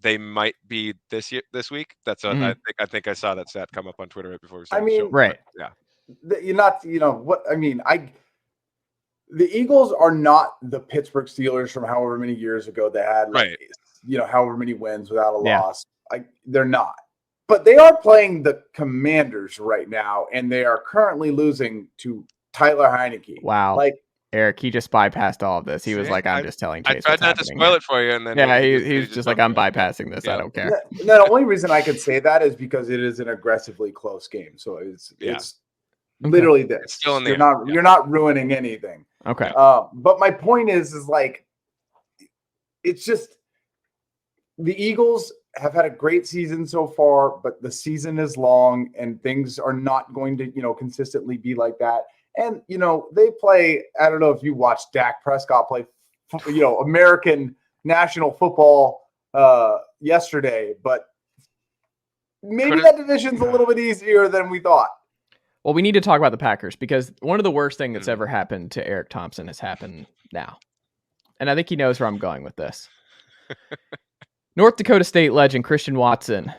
Speaker 4: they might be this week. That's I think I saw that stat come up on Twitter right before we started the show.
Speaker 2: Right.
Speaker 4: But,
Speaker 3: you're not, what I mean, the Eagles are not the Pittsburgh Steelers from however many years ago they had, however many wins without a loss. They're not. But they are playing the Commanders right now, and they are currently losing to Tyler Heineke.
Speaker 2: Wow.
Speaker 3: Like,
Speaker 2: Eric, he just bypassed all of this. He was like, I'm just telling Chase.
Speaker 4: I tried not to spoil it for you, and then
Speaker 2: he's just like, I'm bypassing this. I don't care.
Speaker 3: The only reason I could say that is because it is an aggressively close game. So it's literally this.
Speaker 4: It's still in there.
Speaker 3: You're not ruining anything.
Speaker 2: Okay.
Speaker 3: But my point is like, it's just the Eagles have had a great season so far, but the season is long and things are not going to, consistently be like that. And, they play, I don't know if you watched Dak Prescott play, American National Football yesterday, but maybe that division's a little bit easier than we thought.
Speaker 2: Well, we need to talk about the Packers because one of the worst things that's ever happened to Eric Thompson has happened now. And I think he knows where I'm going with this. North Dakota State legend Christian Watson,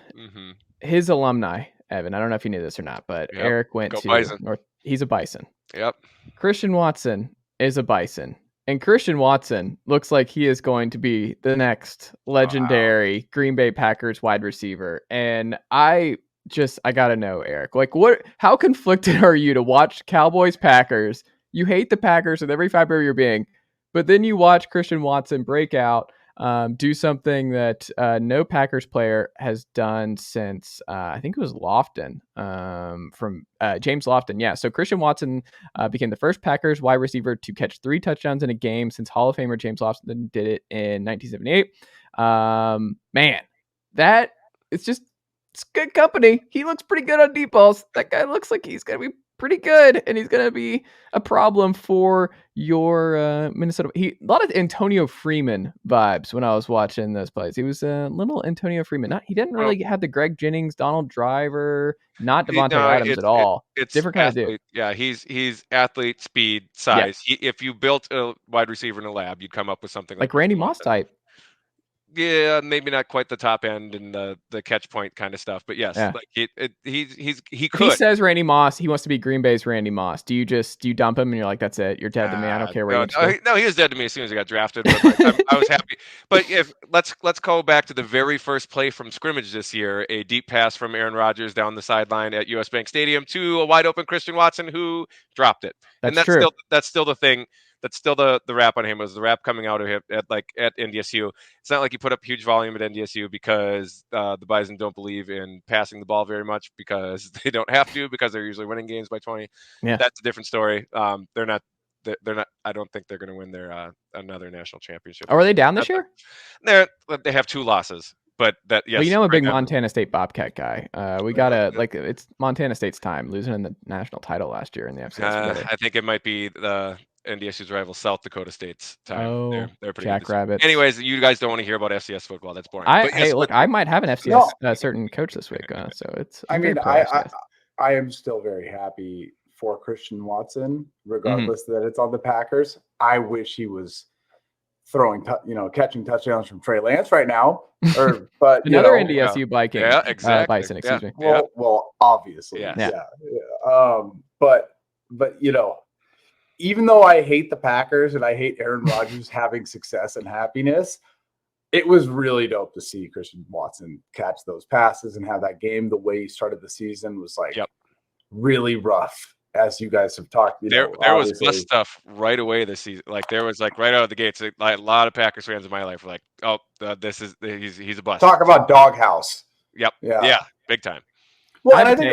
Speaker 2: his alumni, Evan, I don't know if you knew this or not, but Eric went to
Speaker 4: Bison.
Speaker 2: He's a Bison.
Speaker 4: Yep.
Speaker 2: Christian Watson is a Bison. And Christian Watson looks like he is going to be the next legendary Green Bay Packers wide receiver. And I got to know, Eric, like how conflicted are you to watch Cowboys Packers? You hate the Packers with every fiber of your being, but then you watch Christian Watson break out, do something that no Packers player has done since I think it was Lofton, from James Lofton. Yeah, so Christian Watson became the first Packers wide receiver to catch 3 touchdowns in a game since Hall of Famer James Lofton did it in 1978. Man, it's good company. He looks pretty good on deep balls. That guy looks like he's going to be pretty good, and he's going to be a problem for your Minnesota. A lot of Antonio Freeman vibes when I was watching those plays. He was a little Antonio Freeman. He didn't really have the Greg Jennings, Donald Driver, not Devontae Adams at all. It's different kind of dude.
Speaker 4: Yeah, he's athlete, speed, size. Yes. If you built a wide receiver in a lab, you'd come up with something
Speaker 2: like Randy Moss type.
Speaker 4: Yeah, maybe not quite the top end and the catch point kind of stuff, but yes, like he could.
Speaker 2: He says Randy Moss. He wants to be Green Bay's Randy Moss. Do you dump him and you're like, that's it? You're dead to me. I don't care where you go.
Speaker 4: No, he was dead to me as soon as he got drafted. But I was happy. But let's go back to the very first play from scrimmage this year, a deep pass from Aaron Rodgers down the sideline at US Bank Stadium to a wide open Christian Watson who dropped it.
Speaker 2: That's true.
Speaker 4: That's still the thing. That's still the rap on him, was the rap coming out of him at NDSU. It's not like he put up huge volume at NDSU because the Bison don't believe in passing the ball very much because they don't have to, because they're usually winning games by 20. Yeah. That's a different story. They're not. I don't think they're going to win their another national championship.
Speaker 2: Are they down this year?
Speaker 4: They have 2 losses. But yes,
Speaker 2: well, I'm a big Montana State Bobcat guy. We gotta it's Montana State's time, losing in the national title last year in the FCS.
Speaker 4: I think it might be the NDSU's rival South Dakota State's time.
Speaker 2: Oh,
Speaker 4: they're pretty
Speaker 2: Jackrabbits.
Speaker 4: Anyways, you guys don't want to hear about FCS football. That's boring.
Speaker 2: I might have an FCS certain coach this week, so it's.
Speaker 3: I am still very happy for Christian Watson, regardless that it's on the Packers. I wish he was throwing, catching touchdowns from Trey Lance right now. But
Speaker 2: another NDSU Viking,
Speaker 4: exactly.
Speaker 2: Bison, excuse me.
Speaker 3: Well, obviously, But even though I hate the Packers and I hate Aaron Rodgers having success and happiness, it was really dope to see Christian Watson catch those passes and have that game. The way he started the season was really rough, as you guys have talked.
Speaker 4: There was bust stuff right away this season. Like there was right out of the gates. A lot of Packers fans in my life were like, "Oh, he's a bust."
Speaker 3: Talk about doghouse.
Speaker 4: Yep. Yeah. Big time.
Speaker 3: Well, and I think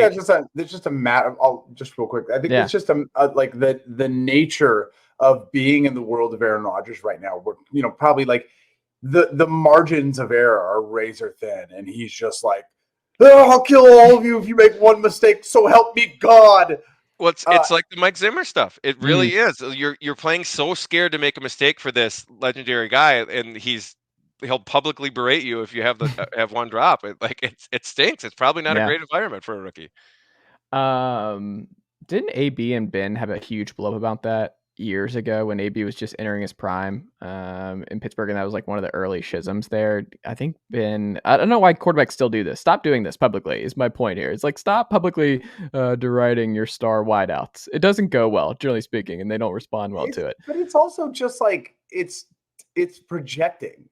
Speaker 3: that's just a matter. Just real quick. I think it's just like the nature of being in the world of Aaron Rodgers right now. We're probably like the margins of error are razor thin, and he's just like, "Oh, I'll kill all of you if you make one mistake. So help me God."
Speaker 4: Well, it's like the Mike Zimmer stuff. It really is. You're playing so scared to make a mistake for this legendary guy, and he'll publicly berate you if you have one drop. It stinks. It's probably not a great environment for a rookie.
Speaker 2: Didn't AB and Ben have a huge blow up about that years ago when AB was just entering his prime in Pittsburgh, and that was like one of the early schisms there. I think Ben, I don't know why quarterbacks still do this. Stop doing this publicly is my point here. It's like, stop publicly deriding your star wideouts. It doesn't go well, generally speaking, and they don't respond well to it.
Speaker 3: But it's also just like it's projecting.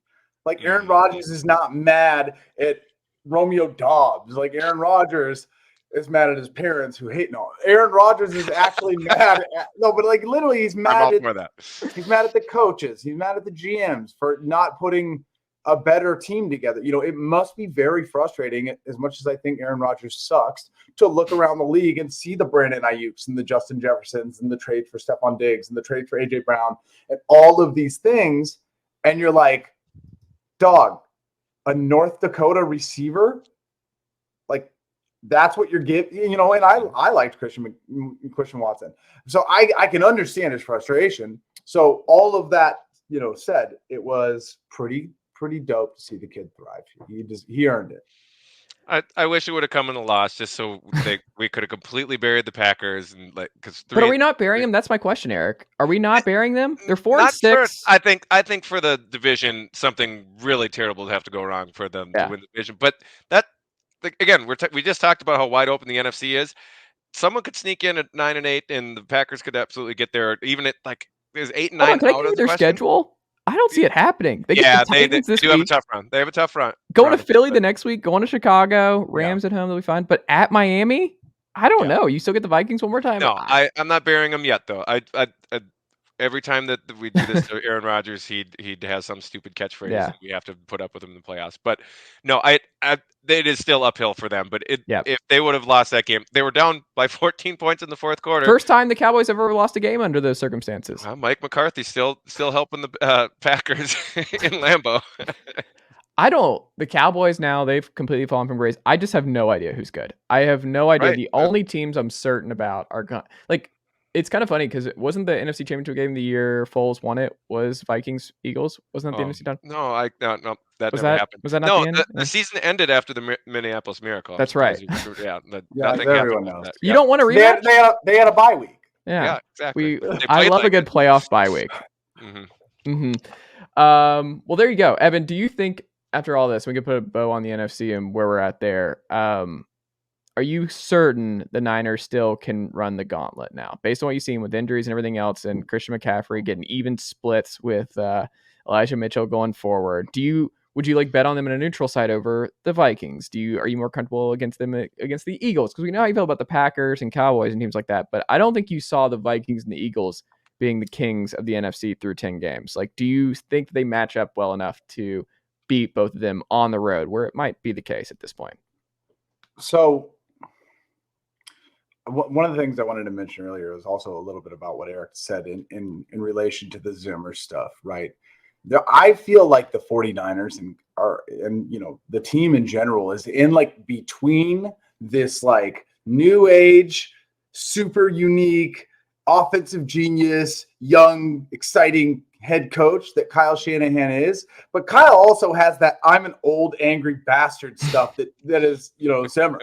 Speaker 3: Like Aaron Rodgers is not mad at Romeo Dobbs. Like Aaron Rodgers is mad at his parents who hate. No, Aaron Rodgers is actually mad. But like literally, he's mad at
Speaker 4: that.
Speaker 3: He's mad at the coaches. He's mad at the GMs for not putting a better team together. It must be very frustrating, as much as I think Aaron Rodgers sucks, to look around the league and see the Brandon Ayuks and the Justin Jeffersons and the trade for Stephon Diggs and the trade for AJ Brown and all of these things. And you're like, dog, a North Dakota receiver? Like, that's what you're getting, and I liked Christian Watson. So I can understand his frustration. So all of that, said, it was pretty dope to see the kid thrive. He earned it.
Speaker 4: I wish it would have come in a loss, just so we could have completely buried the Packers and because.
Speaker 2: But are we not burying them? That's my question, Eric. Are we not burying them? They're 4-6.
Speaker 4: I think for the division, something really terrible would have to go wrong for them to win the division. But again, we just talked about how wide open the NFC is. Someone could sneak in at 9-8, and the Packers could absolutely get there. Even at is 8 and 9.
Speaker 2: Can I give you their schedule? I don't see it happening. They do have a
Speaker 4: tough run. They have a tough run.
Speaker 2: Going to Philly the next week, going to Chicago, Rams at home, they'll be fine. But at Miami, I don't know. You still get the Vikings one more time?
Speaker 4: No, I'm not burying them yet, though. Every time that we do this to Aaron Rodgers, he'd have some stupid catchphrase, and we have to put up with him in the playoffs. But no, it is still uphill for them. But if they would have lost that game, they were down by 14 points in the fourth quarter.
Speaker 2: First time the Cowboys ever lost a game under those circumstances.
Speaker 4: Mike McCarthy still helping the Packers in Lambeau.
Speaker 2: The Cowboys now, they've completely fallen from grace. I just have no idea who's good. I have no idea. Right. The only teams I'm certain about are it's kind of funny because it wasn't the NFC Championship game the year Foles won it. Was Vikings Eagles? Wasn't that the NFC done?
Speaker 4: No, that never happened.
Speaker 2: Was that not the end?
Speaker 4: The season ended after the Minneapolis Miracle.
Speaker 2: That's right.
Speaker 3: Everyone knows.
Speaker 2: You don't want to rematch?
Speaker 3: They had a bye week.
Speaker 2: Yeah,
Speaker 4: exactly.
Speaker 2: I love a good playoff bye week. Well, there you go, Evan. Do you think after all this, we could put a bow on the NFC and where we're at there? Are you certain the Niners still can run the gauntlet now, based on what you've seen with injuries and everything else, and Christian McCaffrey getting even splits with Elijah Mitchell going forward? Would you bet on them in a neutral side over the Vikings? Are you more comfortable against them against the Eagles? Because we know how you feel about the Packers and Cowboys and teams like that, but I don't think you saw the Vikings and the Eagles being the kings of the NFC through 10 games. Do you think they match up well enough to beat both of them on the road, where it might be the case at this point?
Speaker 3: So one of the things I wanted to mention earlier was also a little bit about what Eric said in relation to the Zimmer stuff, right? I feel like the 49ers and the team in general is in between this new age, super unique, offensive genius, young, exciting head coach that Kyle Shanahan is, but Kyle also has that I'm an old angry bastard stuff that is Zimmer.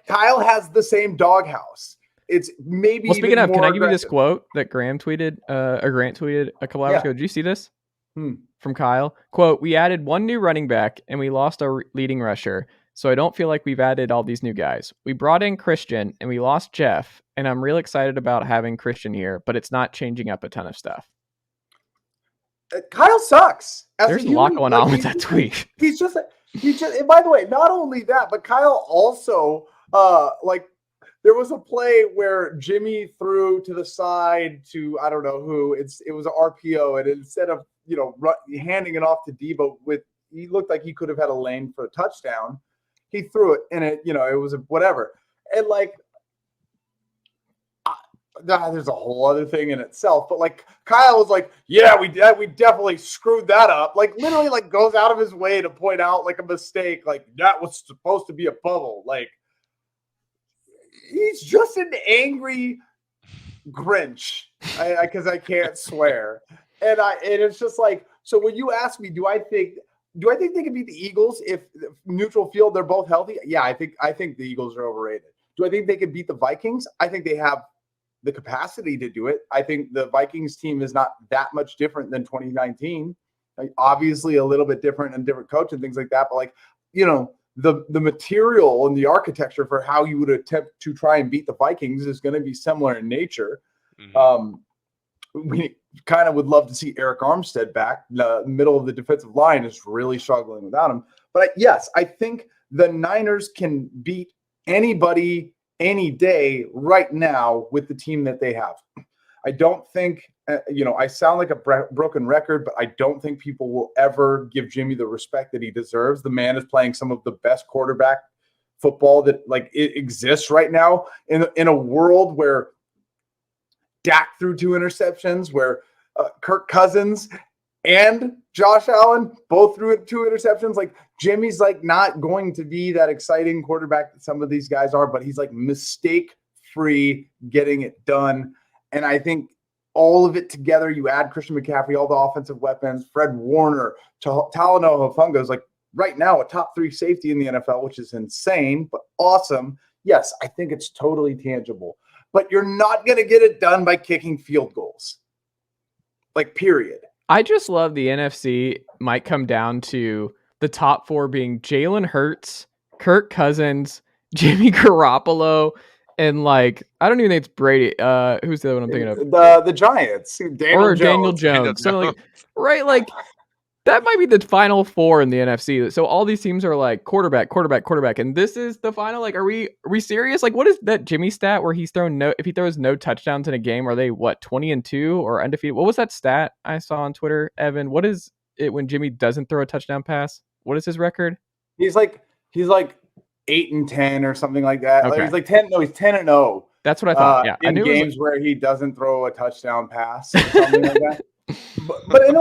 Speaker 3: Kyle has the same doghouse. It's maybe.
Speaker 2: Well, speaking of, can I give you this quote that Grant tweeted a couple hours ago? Did you see this? From Kyle? Quote: "We added one new running back and we lost our leading rusher. So I don't feel like we've added all these new guys. We brought in Christian and we lost Jeff, and I'm real excited about having Christian here, but it's not changing up a ton of stuff."
Speaker 3: Kyle sucks.
Speaker 2: There's a lot going on with that tweet.
Speaker 3: He's just, and by the way, not only that, but Kyle also, there was a play where Jimmy threw to the side to, I don't know who, it was an RPO, and instead of, handing it off to Debo he looked like he could have had a lane for a touchdown. He threw it, and it was a whatever. And there's a whole other thing in itself, but Kyle was yeah, we definitely screwed that up. Literally goes out of his way to point out a mistake. That was supposed to be a bubble. He's just an angry Grinch, because I can't swear. And it's just so when you ask me, do I think they can beat the Eagles if neutral field, they're both healthy? Yeah, I think the Eagles are overrated. Do I think they can beat the Vikings? I think they have the capacity to do it. I think the Vikings team is not that much different than 2019. Obviously a little bit different and different coach and things like that. But the material and the architecture for how you would attempt to try and beat the Vikings is going to be similar in nature. Mm-hmm. We kind of would love to see Eric Armstead back. The middle of the defensive line is really struggling without him. But yes, I think the Niners can beat anybody any day right now with the team that they have. I don't think, I sound like a broken record, but I don't think people will ever give Jimmy the respect that he deserves. The man is playing some of the best quarterback football that it exists right now in a world where Dak threw 2 interceptions, where Kirk Cousins and Josh Allen both threw 2 interceptions. Like, Jimmy's not going to be that exciting quarterback that some of these guys are, but he's mistake-free, getting it done. And I think all of it together, you add Christian McCaffrey, all the offensive weapons, Fred Warner, Talanoa Hufanga is right now a top 3 safety in the NFL, which is insane, but awesome. Yes, I think it's totally tangible. But you're not going to get it done by kicking field goals. Period.
Speaker 2: I just love the NFC might come down to the top 4 being Jalen Hurts, Kirk Cousins, Jimmy Garoppolo, and I don't even think it's Brady. Who's the other one I'm thinking of?
Speaker 3: The Giants. Daniel
Speaker 2: Jones. Something right? That might be the final 4 in the NFC. So all these teams are quarterback, and this is the final. Are we serious? What is that Jimmy stat where he's thrown if he throws no touchdowns in a game, are they 20-2 or undefeated? What was that stat I saw on Twitter, Evan? What is it when Jimmy doesn't throw a touchdown pass? What is his record?
Speaker 3: He's 8-10 or something like that.
Speaker 2: Okay.
Speaker 3: He's 10. No, he's 10-0.
Speaker 2: That's what I thought. Yeah,
Speaker 3: in games where he doesn't throw a touchdown pass or something like that. But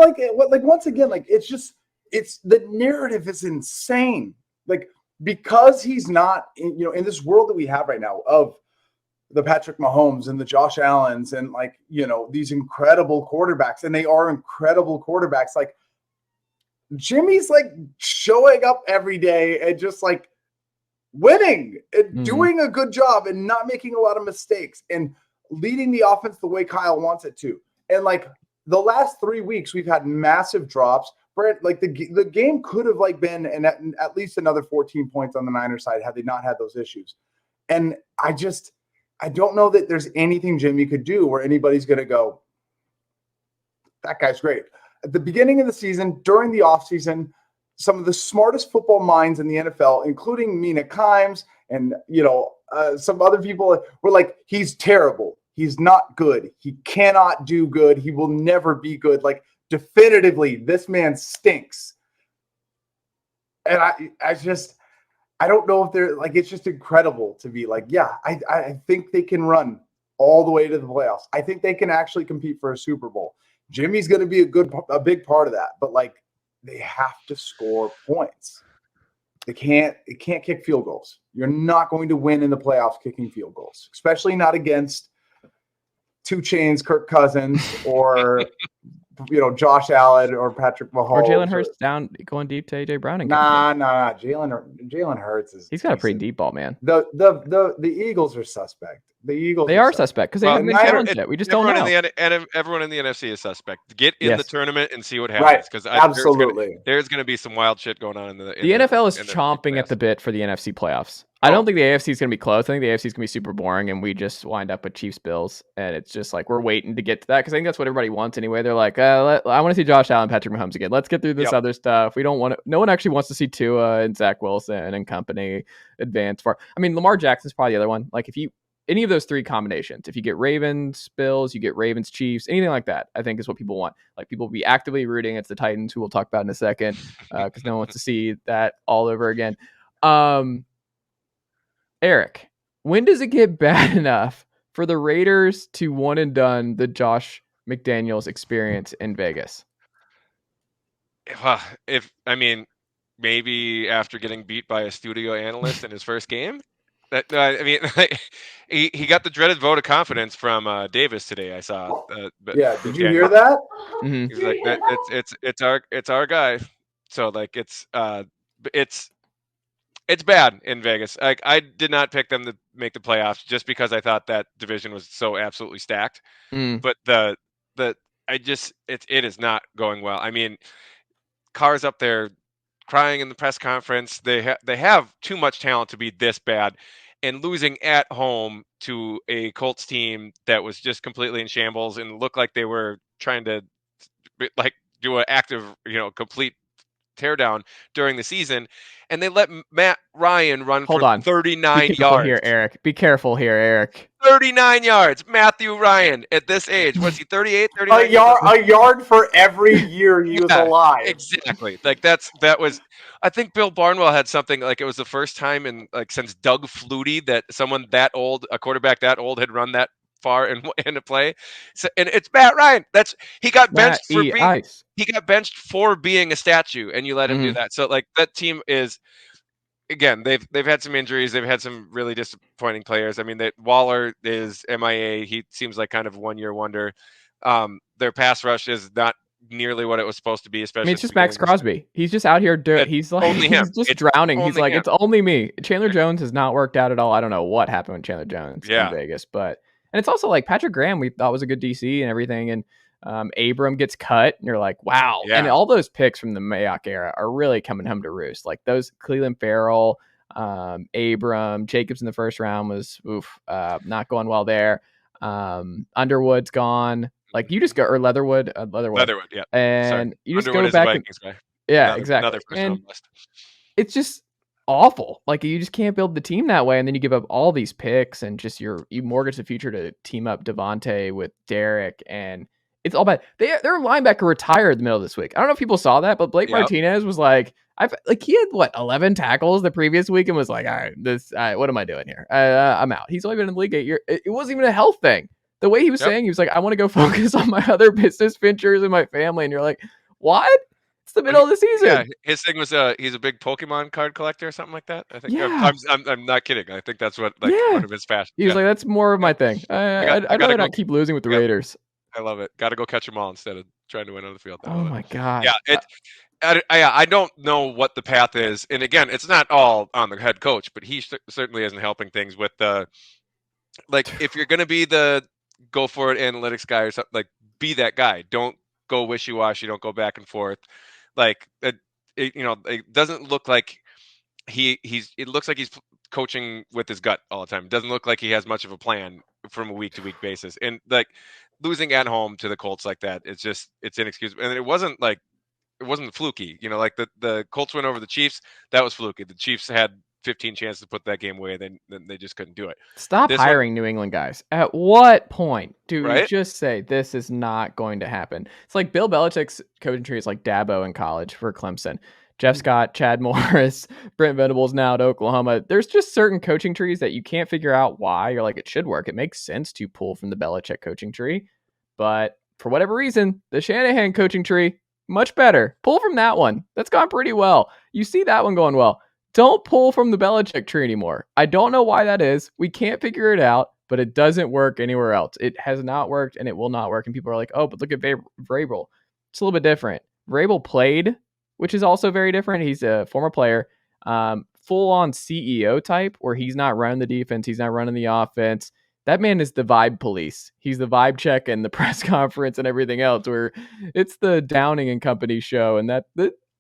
Speaker 3: once again, it's the narrative is insane. Because he's not in this world that we have right now of the Patrick Mahomes and the Josh Allens and these incredible quarterbacks, and they are incredible quarterbacks. Jimmy's showing up every day and just winning and doing a good job and not making a lot of mistakes and leading the offense the way Kyle wants it to. And the last 3 weeks, we've had massive drops. Brent, the game could have been at least another 14 points on the Niners side had they not had those issues. And I don't know that there's anything Jimmy could do where anybody's going to go, that guy's great. At the beginning of the season, during the offseason, some of the smartest football minds in the NFL, including Mina Kimes and some other people, were he's terrible. He's not good. He cannot do good. He will never be good. Definitively, this man stinks. And I don't know if they're it's just incredible to be I think they can run all the way to the playoffs. I think they can actually compete for a Super Bowl. Jimmy's going to be a big part of that, but they have to score points. They can't kick field goals. You're not going to win in the playoffs kicking field goals, especially not against 2 Chainz, Kirk Cousins, or Josh Allen or Patrick Mahomes
Speaker 2: or Jalen Hurts going deep to AJ Brown.
Speaker 3: Nah. Jalen Hurts
Speaker 2: he's got a pretty deep ball, man.
Speaker 3: The Eagles are suspect. They are
Speaker 2: suspect because they haven't been challenged yet. We just don't know.
Speaker 4: Everyone in the NFC is suspect. Get in the tournament and see what happens. Because
Speaker 3: absolutely,
Speaker 4: there's going to be some wild shit going on in the
Speaker 2: NFL is chomping at the bit for the NFC playoffs. I don't think the AFC is going to be close. I think the AFC is going to be super boring, and we just wind up with Chiefs Bills, and it's just we're waiting to get to that because I think that's what everybody wants anyway. They're I want to see Josh Allen, Patrick Mahomes again. Let's get through this other stuff. We don't want to. No one actually wants to see Tua and Zach Wilson and company advance far. I mean, Lamar Jackson's probably the other one. If you any of those 3 combinations, if you get Ravens, Bills, you get Ravens, Chiefs, anything like that, I think is what people want. People will be actively rooting. It's the Titans, who we'll talk about in a second, because no one wants to see that all over again. Eric, when does it get bad enough for the Raiders to one and done the Josh McDaniels experience in Vegas?
Speaker 4: Maybe after getting beat by a studio analyst in his first game. He got the dreaded vote of confidence from Davis today. I saw.
Speaker 3: Did you hear that?
Speaker 2: Mm-hmm.
Speaker 4: He's it's our guy. So it's bad in Vegas. I did not pick them to make the playoffs just because I thought that division was so absolutely stacked. But it is not going well. I mean, Carr's up there crying in the press conference. They have too much talent to be this bad, and losing at home to a Colts team that was just completely in shambles and looked like they were trying to do an active, complete teardown during the season, and they let Matt Ryan run
Speaker 2: Hold
Speaker 4: for
Speaker 2: on.
Speaker 4: 39
Speaker 2: Be careful
Speaker 4: yards.
Speaker 2: here, Eric. Be careful here, Eric.
Speaker 4: 39 yards. Matthew Ryan at this age. Was he 38, 39?
Speaker 3: A yard for every year he was alive.
Speaker 4: Exactly. Like that was, I think Bill Barnwell had something like it was the first time in like since Doug Flutie that someone that old, a quarterback that old had run that far in a play. So, and it's Matt Ryan. He got benched for being a statue, and you let him do that. So like that team is, again, they've had some injuries. They've had some really disappointing players. I mean, Waller is MIA. He seems like kind of 1-year wonder. Their pass rush is not nearly what it was supposed to be. Especially,
Speaker 2: it's just Max Crosby. He's just out here he's like he's just drowning. He's like, it's only me. Chandler Jones has not worked out at all. I don't know what happened with Chandler Jones in Vegas, and it's also like Patrick Graham we thought was a good DC and everything, and Abram gets cut, and you're like, wow. Yeah. And all those picks from the Mayock era are really coming home to roost. Like those Cleveland Farrell, Abram, Jacobs in the first round was not going well there. Underwood's gone. Like you just go, or Leatherwood,
Speaker 4: yeah.
Speaker 2: And you just
Speaker 4: Underwood
Speaker 2: go back.
Speaker 4: Vikings guy.
Speaker 2: Yeah, exactly. And it's just awful. Like you just can't build the team that way, and then you give up all these picks, and just you mortgage the future to team up Devontae with Derek, and it's all bad. Their linebacker retired in the middle of this week. I don't know if people saw that, but Blake Martinez was like, he had 11 tackles the previous week, and was like, all right, what am I doing here? I'm out. He's only been in the league 8 years. It wasn't even a health thing. The way he was saying, he was like, I want to go focus on my other business ventures and my family. And you're like, what? It's the middle of the season. Yeah,
Speaker 4: his thing was he's a big Pokemon card collector or something like that. I think.
Speaker 2: Yeah.
Speaker 4: I'm not kidding. I think that's what one of his passions.
Speaker 2: He was like, that's more of my thing. I'd rather not keep losing with the Raiders.
Speaker 4: I love it. Got to go catch them all instead of trying to win on the field.
Speaker 2: Oh my God.
Speaker 4: Yeah. I don't know what the path is, and again, it's not all on the head coach, but he certainly isn't helping things with the. Like, if you're gonna be the go for it analytics guy or something, like be that guy. Don't go wishy-washy. Don't go back and forth. Like it doesn't look like it looks like he's coaching with his gut all the time. It doesn't look like he has much of a plan from a week-to-week basis. And like losing at home to the Colts like that, it's inexcusable. And it wasn't fluky. Like the Colts went over the Chiefs. That was fluky. The Chiefs had 15 chances to put that game away, then they just couldn't do it.
Speaker 2: Stop hiring New England guys. At what point do we just say this is not going to happen? It's like Bill Belichick's coaching tree is like Dabo in college for Clemson. Jeff Scott, Chad Morris, Brent Venables now at Oklahoma. There's just certain coaching trees that you can't figure out why. You're like, it should work. It makes sense to pull from the Belichick coaching tree. But for whatever reason, the Shanahan coaching tree, much better. Pull from that one. That's gone pretty well. You see that one going well. Don't pull from the Belichick tree anymore. I don't know why that is. We can't figure it out, but it doesn't work anywhere else. It has not worked, and it will not work. And people are like, oh, but look at Vrabel. It's a little bit different. Vrabel played, which is also very different. He's a former player, full-on CEO type, where he's not running the defense. He's not running the offense. That man is the vibe police. He's the vibe check and the press conference and everything else, where it's the Downing and Company show, and that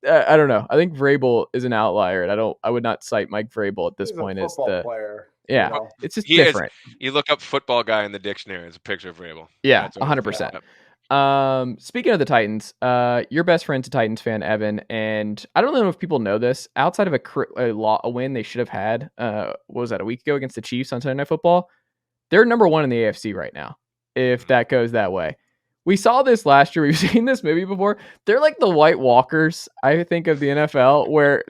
Speaker 2: I don't know. I think Vrabel is an outlier, and I would not cite Mike Vrabel at this point as the
Speaker 3: player.
Speaker 2: Yeah, it's just different.
Speaker 4: You look up football guy in the dictionary, it's a picture of Vrabel.
Speaker 2: Yeah, 100%. Speaking of the Titans, your best friend's a Titans fan, Evan, and I don't know if people know this. Outside of a win they should have had, what was that, a week ago against the Chiefs on Sunday Night Football? They're number 1 in the AFC right now, if that goes that way. We saw this last year. We've seen this movie before. They're like the White Walkers, I think, of the NFL, where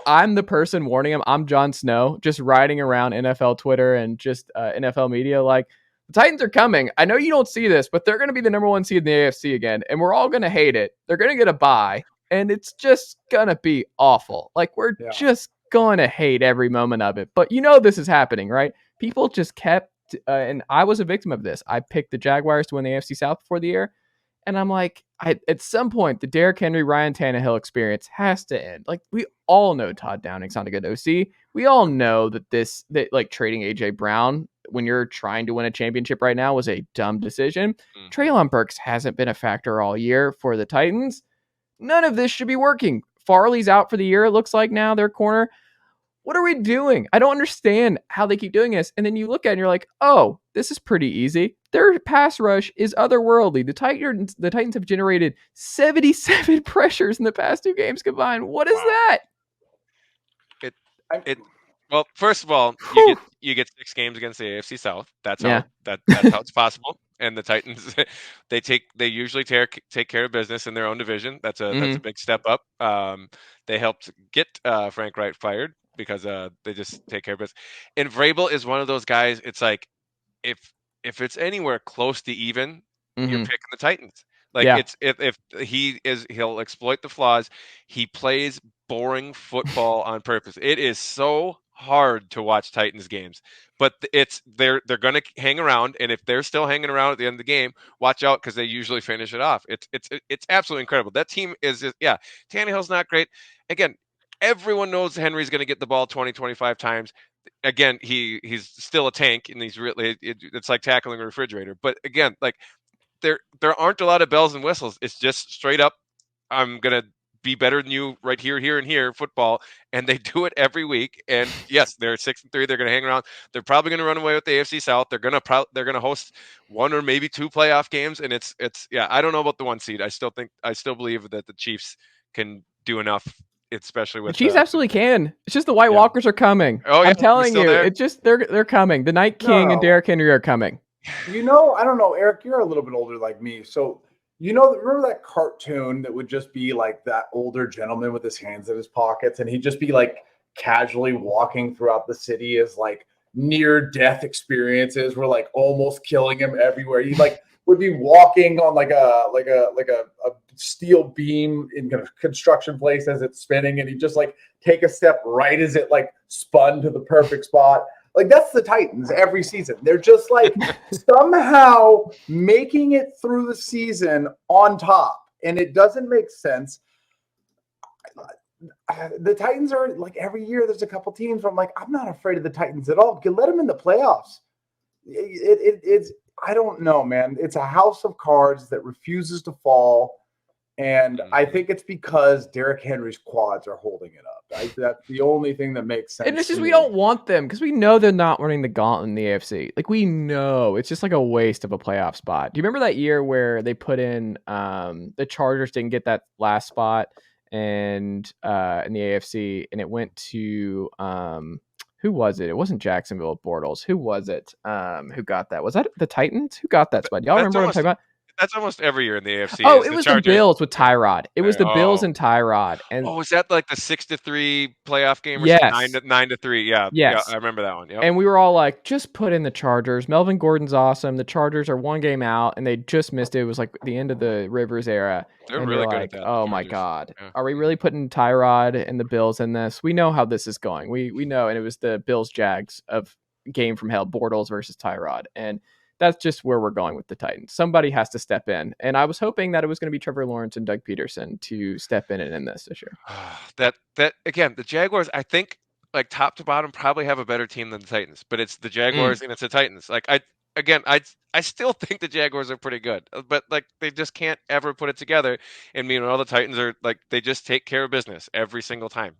Speaker 2: I'm the person warning them. I'm Jon Snow, just riding around NFL Twitter and just NFL media like, the Titans are coming. I know you don't see this, but they're going to be the number 1 seed in the AFC again, and we're all going to hate it. They're going to get a bye, and it's just going to be awful. Like, we're just going to hate every moment of it. But this is happening, right? People just kept and I was a victim of this. I picked the Jaguars to win the AFC South before the year. And I'm like, at some point, the Derrick Henry, Ryan Tannehill experience has to end. Like, we all know Todd Downing's not a good OC. We all know that like trading AJ Brown when you're trying to win a championship right now was a dumb decision. Treylon Burks hasn't been a factor all year for the Titans. None of this should be working. Farley's out for the year, it looks like now, their corner. what are we doing? I don't understand how they keep doing this. And then you look at it and you're like, oh, this is pretty easy. Their pass rush is otherworldly. The Titans have generated 77 pressures in the past 2 games combined. What is that?
Speaker 4: Well, first of all, you get 6 games against the AFC South. That's how it's possible. And the Titans, they usually take care of business in their own division. That's a big step up. They helped get Frank Wright fired because they just take care of business. And Vrabel is one of those guys. It's like if it's anywhere close to even, you're picking the Titans. It's if he'll exploit the flaws. He plays boring football on purpose. It is so hard to watch Titans games, but they're going to hang around, and if they're still hanging around at the end of the game, watch out because they usually finish it off. It's absolutely incredible. That team is just, Tannehill's not great. Again, everyone knows Henry's going to get the ball 20-25 times. Again, he's still a tank, and he's really it's like tackling a refrigerator. But again, like there aren't a lot of bells and whistles. It's just straight up, I'm gonna be better than you right here, here, and here football, and they do it every week. And yes, they're 6-3. They're going to hang around. They're probably going to run away with the AFC South. They're going to host 1 or maybe 2 playoff games. And it's I don't know about the 1 seed. I still believe that the Chiefs can do enough, especially with
Speaker 2: the Chiefs. Absolutely can. It's just the White Walkers are coming. Oh yeah, I'm telling you, it's just they're coming. The Night King and Derrick Henry are coming.
Speaker 3: I don't know, Eric. You're a little bit older like me, so. Remember that cartoon that would just be like that older gentleman with his hands in his pockets, and he'd just be like casually walking throughout the city as like near-death experiences were like almost killing him everywhere. He like would be walking on like a steel beam in a construction place as it's spinning, and he'd just like take a step right as it like spun to the perfect spot. Like, that's the Titans every season. They're just like somehow making it through the season on top. And it doesn't make sense. The Titans are like every year there's a couple teams where I'm like, I'm not afraid of the Titans at all. Let them in the playoffs. It's I don't know, man. It's a house of cards that refuses to fall. And I think it's because Derrick Henry's quads are holding it up. That's the only thing that makes sense.
Speaker 2: And it's just we don't want them because we know they're not running the gauntlet in the AFC. Like, we know it's just like a waste of a playoff spot. Do you remember that year where they put in the Chargers didn't get that last spot and in the AFC, and it went to who was it? It wasn't Jacksonville Bortles. Who was it? Who got that? Was that the Titans? Who got that spot? Y'all remember what I'm talking about?
Speaker 4: That's almost every year in the AFC.
Speaker 2: Oh, it was the Bills with Tyrod. It was the Bills and Tyrod. And
Speaker 4: is that like the 6-3 playoff game? Or
Speaker 2: yes.
Speaker 4: 9-3. Yeah.
Speaker 2: Yes.
Speaker 4: Yeah, I remember that one. Yep.
Speaker 2: And we were all like, just put in the Chargers. Melvin Gordon's awesome. The Chargers are 1 game out, and they just missed it. It was like the end of the Rivers era.
Speaker 4: They're really good
Speaker 2: like,
Speaker 4: at that.
Speaker 2: Oh my God. Yeah. Are we really putting Tyrod and the Bills in this? We know how this is going. We know. And it was the Bills-Jags of game from hell, Bortles versus Tyrod. And that's just where we're going with the Titans. Somebody has to step in. And I was hoping that it was going to be Trevor Lawrence and Doug Peterson to step in and end this year.
Speaker 4: That again, the Jaguars, I think, like top to bottom, probably have a better team than the Titans. But it's the Jaguars and it's the Titans. Like I still think the Jaguars are pretty good, but like they just can't ever put it together. And meanwhile, the Titans are like they just take care of business every single time.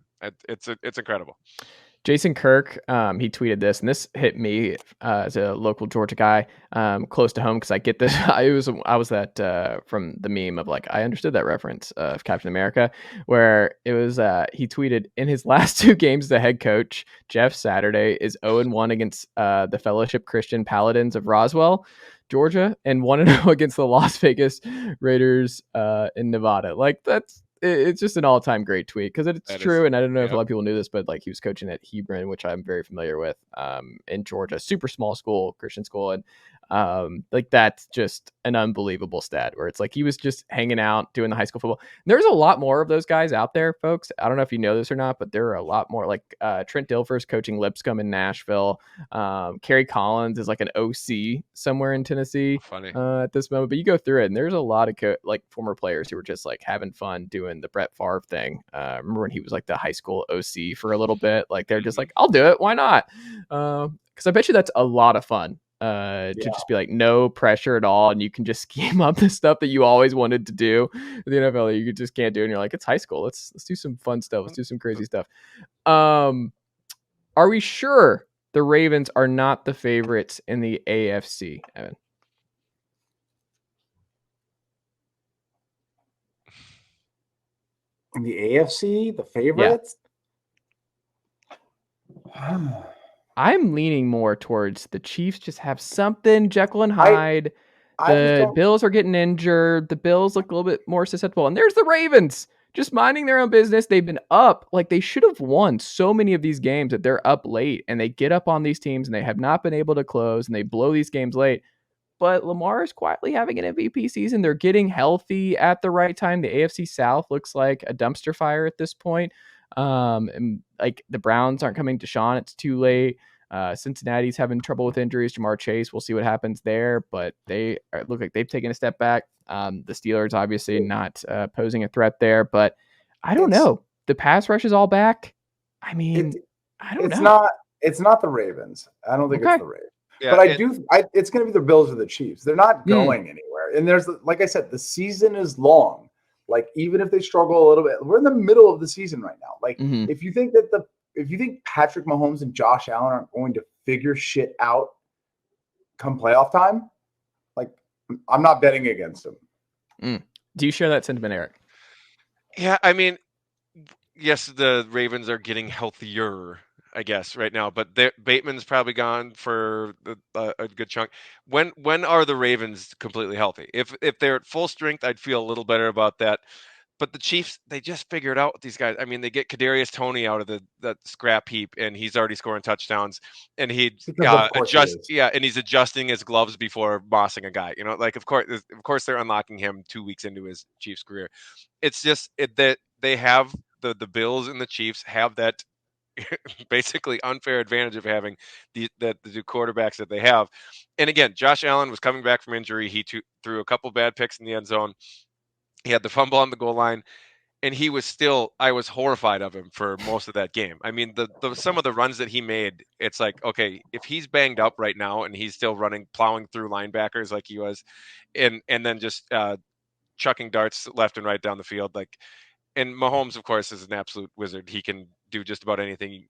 Speaker 4: It's incredible.
Speaker 2: Jason Kirk, he tweeted this, and this hit me as a local Georgia guy, close to home because I get this. I was that from the meme of like I understood that reference of Captain America, where it was he tweeted in his last 2 games as a head coach, Jeff Saturday is 0-1 against the Fellowship Christian Paladins of Roswell, Georgia, and 1-0 against the Las Vegas Raiders in Nevada. Like it's just an all-time great tweet because it's true. And I don't know if a lot of people knew this, but like he was coaching at Hebron, which I'm very familiar with, in Georgia, super small school, Christian school. And like that's just an unbelievable stat where it's like he was just hanging out doing the high school football. And there's a lot more of those guys out there, folks. I don't know if you know this or not, but there are a lot more. Like Trent Dilfer's coaching Lipscomb in Nashville. Kerry Collins is like an OC somewhere in Tennessee at this moment. But you go through it, and there's a lot of like former players who were just like having fun doing the Brett Favre thing. Remember when he was like the high school OC for a little bit? Like they're just like, I'll do it. Why not? Because I bet you that's a lot of fun. To just be like no pressure at all, and you can just scheme up the stuff that you always wanted to do in the NFL that you just can't do, and you're like, it's high school, let's do some fun stuff, let's do some crazy stuff. Are we sure the Ravens are not the favorites in the AFC, Evan?
Speaker 3: In the AFC, the favorites?
Speaker 2: Yeah. I'm leaning more towards the Chiefs just have something, Jekyll and Hyde. The Bills are getting injured. The Bills look a little bit more susceptible. And there's the Ravens just minding their own business. They've been up. Like, they should have won so many of these games that they're up late. And they get up on these teams and they have not been able to close. And they blow these games late. But Lamar is quietly having an MVP season. They're getting healthy at the right time. The AFC South looks like a dumpster fire at this point. And like the Browns aren't coming to Deshaun. It's too late. Cincinnati's having trouble with injuries. Jamar Chase, we'll see what happens there, but they look like they've taken a step back. The Steelers obviously not posing a threat there, but I don't know. The pass rush is all back. I mean, I don't know.
Speaker 3: It's not the Ravens. I don't think it's the Ravens.
Speaker 4: Yeah,
Speaker 3: but it's going to be the Bills or the Chiefs. They're not going anywhere. And there's, like I said, the season is long. Like, even if they struggle a little bit, we're in the middle of the season right now. Like, if you think Patrick Mahomes and Josh Allen aren't going to figure shit out come playoff time, like, I'm not betting against them.
Speaker 2: Do you share that sentiment, Eric?
Speaker 4: Yeah, I mean, yes, the Ravens are getting healthier, I guess, right now, but Bateman's probably gone for a good chunk. When are the Ravens completely healthy? If they're at full strength, I'd feel a little better about that. But the Chiefs, they just figured out with these guys. I mean, they get Kadarius Toney out of the scrap heap, and he's already scoring touchdowns. And he and he's adjusting his gloves before bossing a guy. You know, like of course they're unlocking him 2 weeks into his Chiefs career. It's just that they have the Bills and the Chiefs have that basically unfair advantage of having the quarterbacks that they have. And again, Josh Allen was coming back from injury. He threw a couple bad picks in the end zone. He had the fumble on the goal line, and I was horrified of him for most of that game. I mean, some of the runs that he made, it's like, okay, if he's banged up right now and he's still plowing through linebackers like he was, and then just chucking darts left and right down the field, like, and Mahomes, of course, is an absolute wizard. He can do just about anything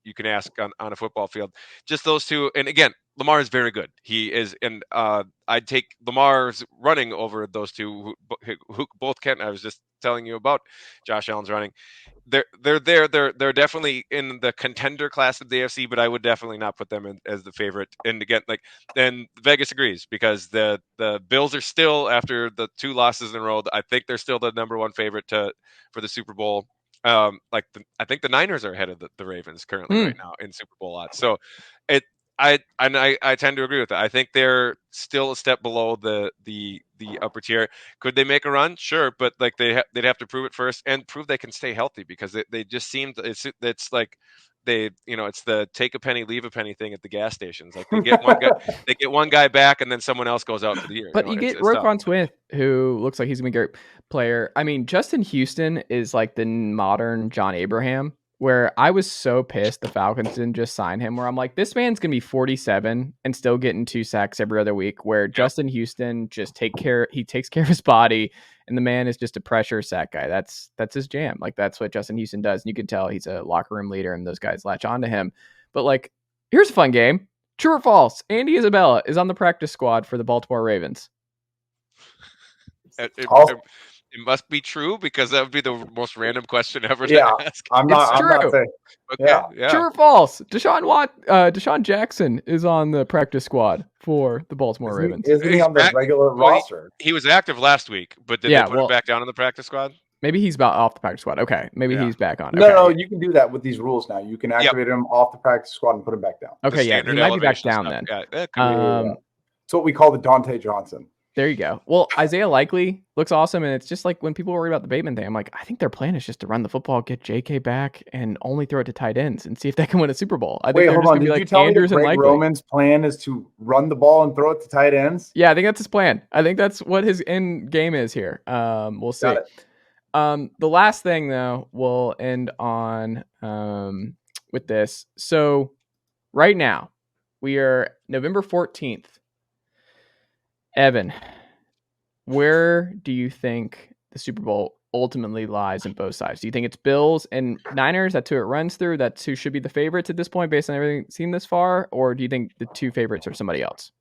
Speaker 4: you can ask on a football field. Just those two, and again, Lamar is very good. He is, and I'd take Lamar's running over those two who both can. I was just telling you about Josh Allen's running. They're definitely in the contender class of the AFC, but I would definitely not put them in as the favorite. And again, then Vegas agrees, because the Bills are still, after the 2 losses in a row, I think they're still the number 1 favorite for the Super Bowl. I think the Niners are ahead of the Ravens currently right now in Super Bowl odds. So I tend to agree with that. I think they're still a step below the upper tier. Could they make a run? Sure, but like they'd have to prove it first and prove they can stay healthy, because they just seem it's like it's the take a penny leave a penny thing at the gas stations. Like they get one guy back and then someone else goes out for the year.
Speaker 2: But you get Roquan Smith, who looks like he's gonna be a great player. I mean, Justin Houston is like the modern John Abraham, where I was so pissed the Falcons didn't just sign him, where I'm like, this man's going to be 47 and still getting 2 sacks every other week, where Justin Houston just takes care of his body, and the man is just a pressure sack guy. That's his jam. Like, that's what Justin Houston does. And you can tell he's a locker room leader, and those guys latch onto him. But like, here's a fun game. True or false? Andy Isabella is on the practice squad for the Baltimore Ravens.
Speaker 4: It must be true, because that would be the most random question ever to ask.
Speaker 3: I'm not saying.
Speaker 4: Okay, yeah.
Speaker 2: True or false? Deshaun Jackson is on the practice squad for the Baltimore Ravens.
Speaker 3: Isn't he on the regular roster?
Speaker 4: He was active last week, but did they put him back down on the practice squad?
Speaker 2: Maybe he's off the practice squad. Okay, maybe he's back on.
Speaker 3: No, you can do that with these rules now. You can activate him off the practice squad and put him back down.
Speaker 2: Okay, he might be back down then.
Speaker 3: It's what we call the Dante Johnson.
Speaker 2: There you go. Well, Isaiah Likely looks awesome, and it's just like when people worry about the Bateman thing, I'm like, I think their plan is just to run the football, get JK back, and only throw it to tight ends and see if they can win a Super Bowl. I think they're just going to be like Andrews and Likely.
Speaker 3: Roman's plan is to run the ball and throw it to tight ends?
Speaker 2: Yeah, I think that's his plan. I think that's what his end game is here. We'll see. The last thing, though, we'll end on with this. So right now, we are November 14th. Evan, where do you think the Super Bowl ultimately lies in both sides? Do you think it's Bills and Niners? That's who it runs through. That's who should be the favorites at this point based on everything seen this far? Or do you think the two favorites are somebody else?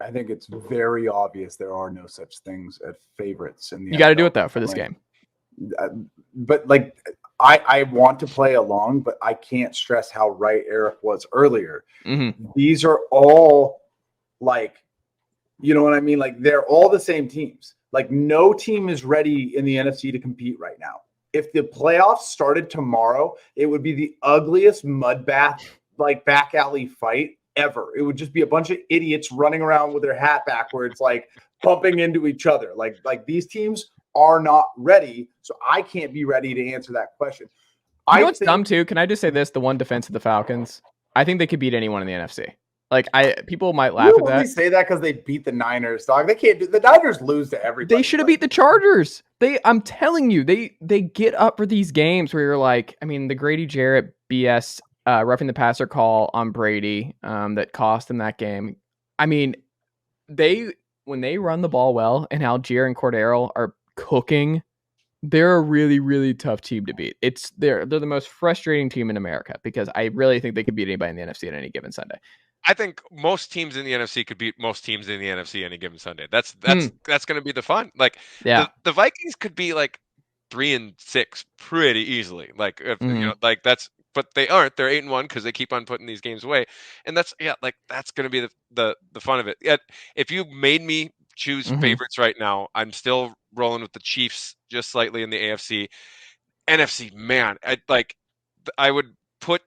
Speaker 3: I think it's very obvious there are no such things as favorites in the
Speaker 2: You got to do it though for this game.
Speaker 3: But like, I want to play along, but I can't stress how right Eric was earlier.
Speaker 2: Mm-hmm.
Speaker 3: These are all like, you know what I mean? Like they're all the same teams. Like no team is ready in the NFC to compete right now. If the playoffs started tomorrow, it would be the ugliest mud bath, like back alley fight ever. It would just be a bunch of idiots running around with their hat backwards, like bumping into each other. Like these teams are not ready, so I can't be ready to answer that question.
Speaker 2: You know what's dumb too? Can I just say this? The one defense of the Falcons, I think they could beat anyone in the NFC. Like people might laugh at that.
Speaker 3: They say that because they beat the Niners, dog. They can't do. The Niners lose to everybody.
Speaker 2: They should have beat the Chargers. I'm telling you, they get up for these games where you're like, I mean, the Grady Jarrett BS roughing the passer call on Brady that cost them that game. I mean, when they run the ball well and Algier and Cordero are cooking, they're a really, really tough team to beat. They're the most frustrating team in America because I really think they could beat anybody in the NFC at any given Sunday.
Speaker 4: I think most teams in the NFC could beat most teams in the NFC any given Sunday. That's going to be the fun. Like the Vikings could be like 3-6 pretty easily. Like if, you know, like that's, but they aren't. They're 8-1 because they keep on putting these games away, and that's going to be the fun of it. Yet if you made me choose favorites right now, I'm still rolling with the Chiefs just slightly in the AFC. NFC, man, I would put.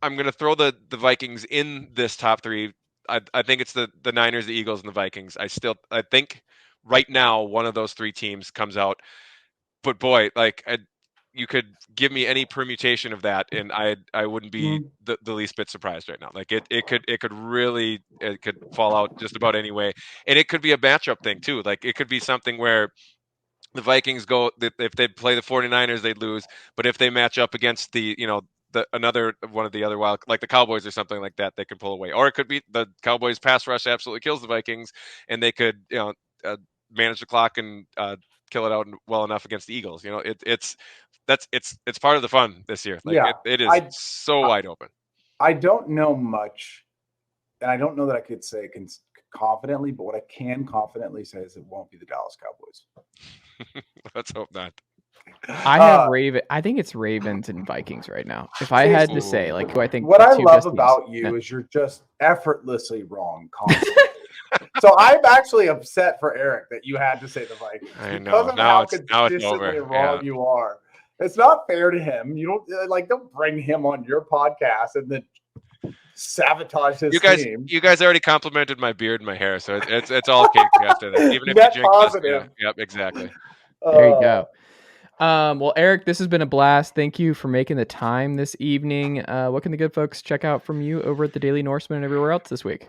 Speaker 4: I'm going to throw the Vikings in this top three. I think it's the Niners, the Eagles, and the Vikings. I think right now one of those three teams comes out. But boy, you could give me any permutation of that, and I wouldn't be the least bit surprised right now. Like it could fall out just about any way, and it could be a matchup thing too. Like it could be something where the Vikings if they play the 49ers, they'd lose. But if they match up against another one of the other wild, like the Cowboys or something like that, they can pull away. Or it could be the Cowboys pass rush absolutely kills the Vikings, and they could manage the clock and kill it out well enough against the Eagles. You know, it's part of the fun this year. Like it is so wide open.
Speaker 3: I don't know much, and I don't know that I could say confidently, but what I can confidently say is it won't be the Dallas Cowboys.
Speaker 4: Let's hope not.
Speaker 2: I have I think it's Ravens and Vikings right now. If I had to say, like, who I think.
Speaker 3: What I love about you is you're just effortlessly wrong constantly. So I'm actually upset for Eric that you had to say the Vikings.
Speaker 4: I know. Now it's over.
Speaker 3: Wrong you are. It's not fair to him. You don't bring him on your podcast and then sabotage his team.
Speaker 4: You guys already complimented my beard and my hair, so it's all cake after that. Even if
Speaker 3: Net
Speaker 4: you drink
Speaker 3: positive.
Speaker 4: Yep, exactly.
Speaker 2: There you go. Well, Eric, this has been a blast. Thank you for making the time this evening. What can the good folks check out from you over at the Daily Norseman and everywhere else this week?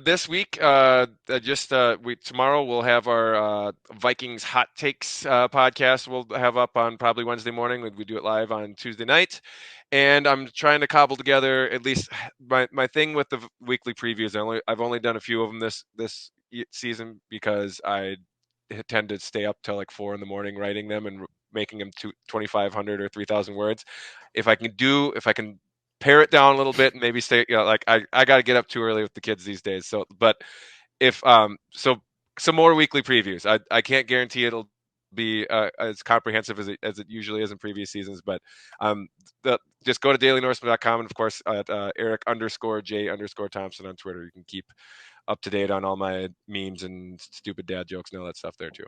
Speaker 4: This week, tomorrow we'll have our Vikings Hot Takes podcast. We'll have up on probably Wednesday morning. We do it live on Tuesday night, and I'm trying to cobble together at least my thing with the weekly previews. I've only done a few of them this season because I tend to stay up till like 4 a.m. writing them and making them 2,500 or 3,000 words. If I can pare it down a little bit and maybe stay, I got to get up too early with the kids these days. So, but if so some more weekly previews. I can't guarantee it'll be as comprehensive as it usually is in previous seasons, but just go to dailynorseman.com, and of course at Eric_J_Thompson on Twitter. You can keep up to date on all my memes and stupid dad jokes and all that stuff there too.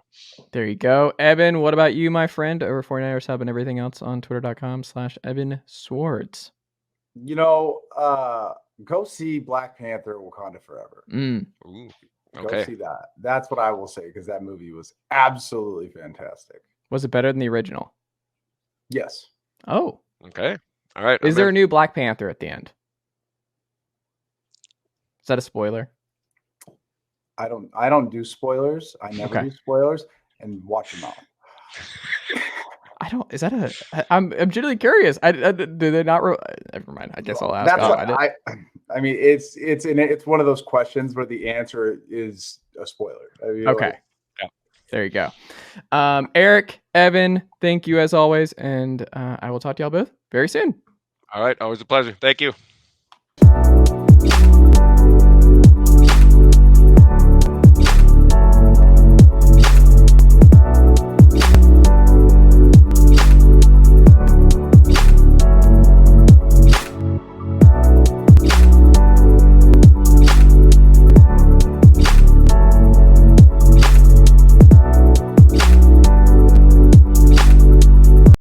Speaker 2: There you go. Evan, what about you, my friend, over 49ers Hub and everything else on twitter.com/Evan Sowards?
Speaker 3: Go see Black Panther Wakanda Forever.
Speaker 4: Ooh, okay.
Speaker 3: Go see that. That's what I will say, because that movie was absolutely fantastic.
Speaker 2: Was it better than the original?
Speaker 3: Yes.
Speaker 2: Oh.
Speaker 4: Okay. All right.
Speaker 2: Is there a new Black Panther at the end? Is that a spoiler?
Speaker 3: I don't do spoilers. I never do spoilers, and watch them out.
Speaker 2: I'm genuinely curious. Do they not? Never mind. I guess I'll ask.
Speaker 3: I mean, it's one of those questions where the answer is a spoiler.
Speaker 2: Okay. There you go. Eric, Evan, thank you as always. And I will talk to y'all both very soon.
Speaker 4: All right. Always a pleasure. Thank you.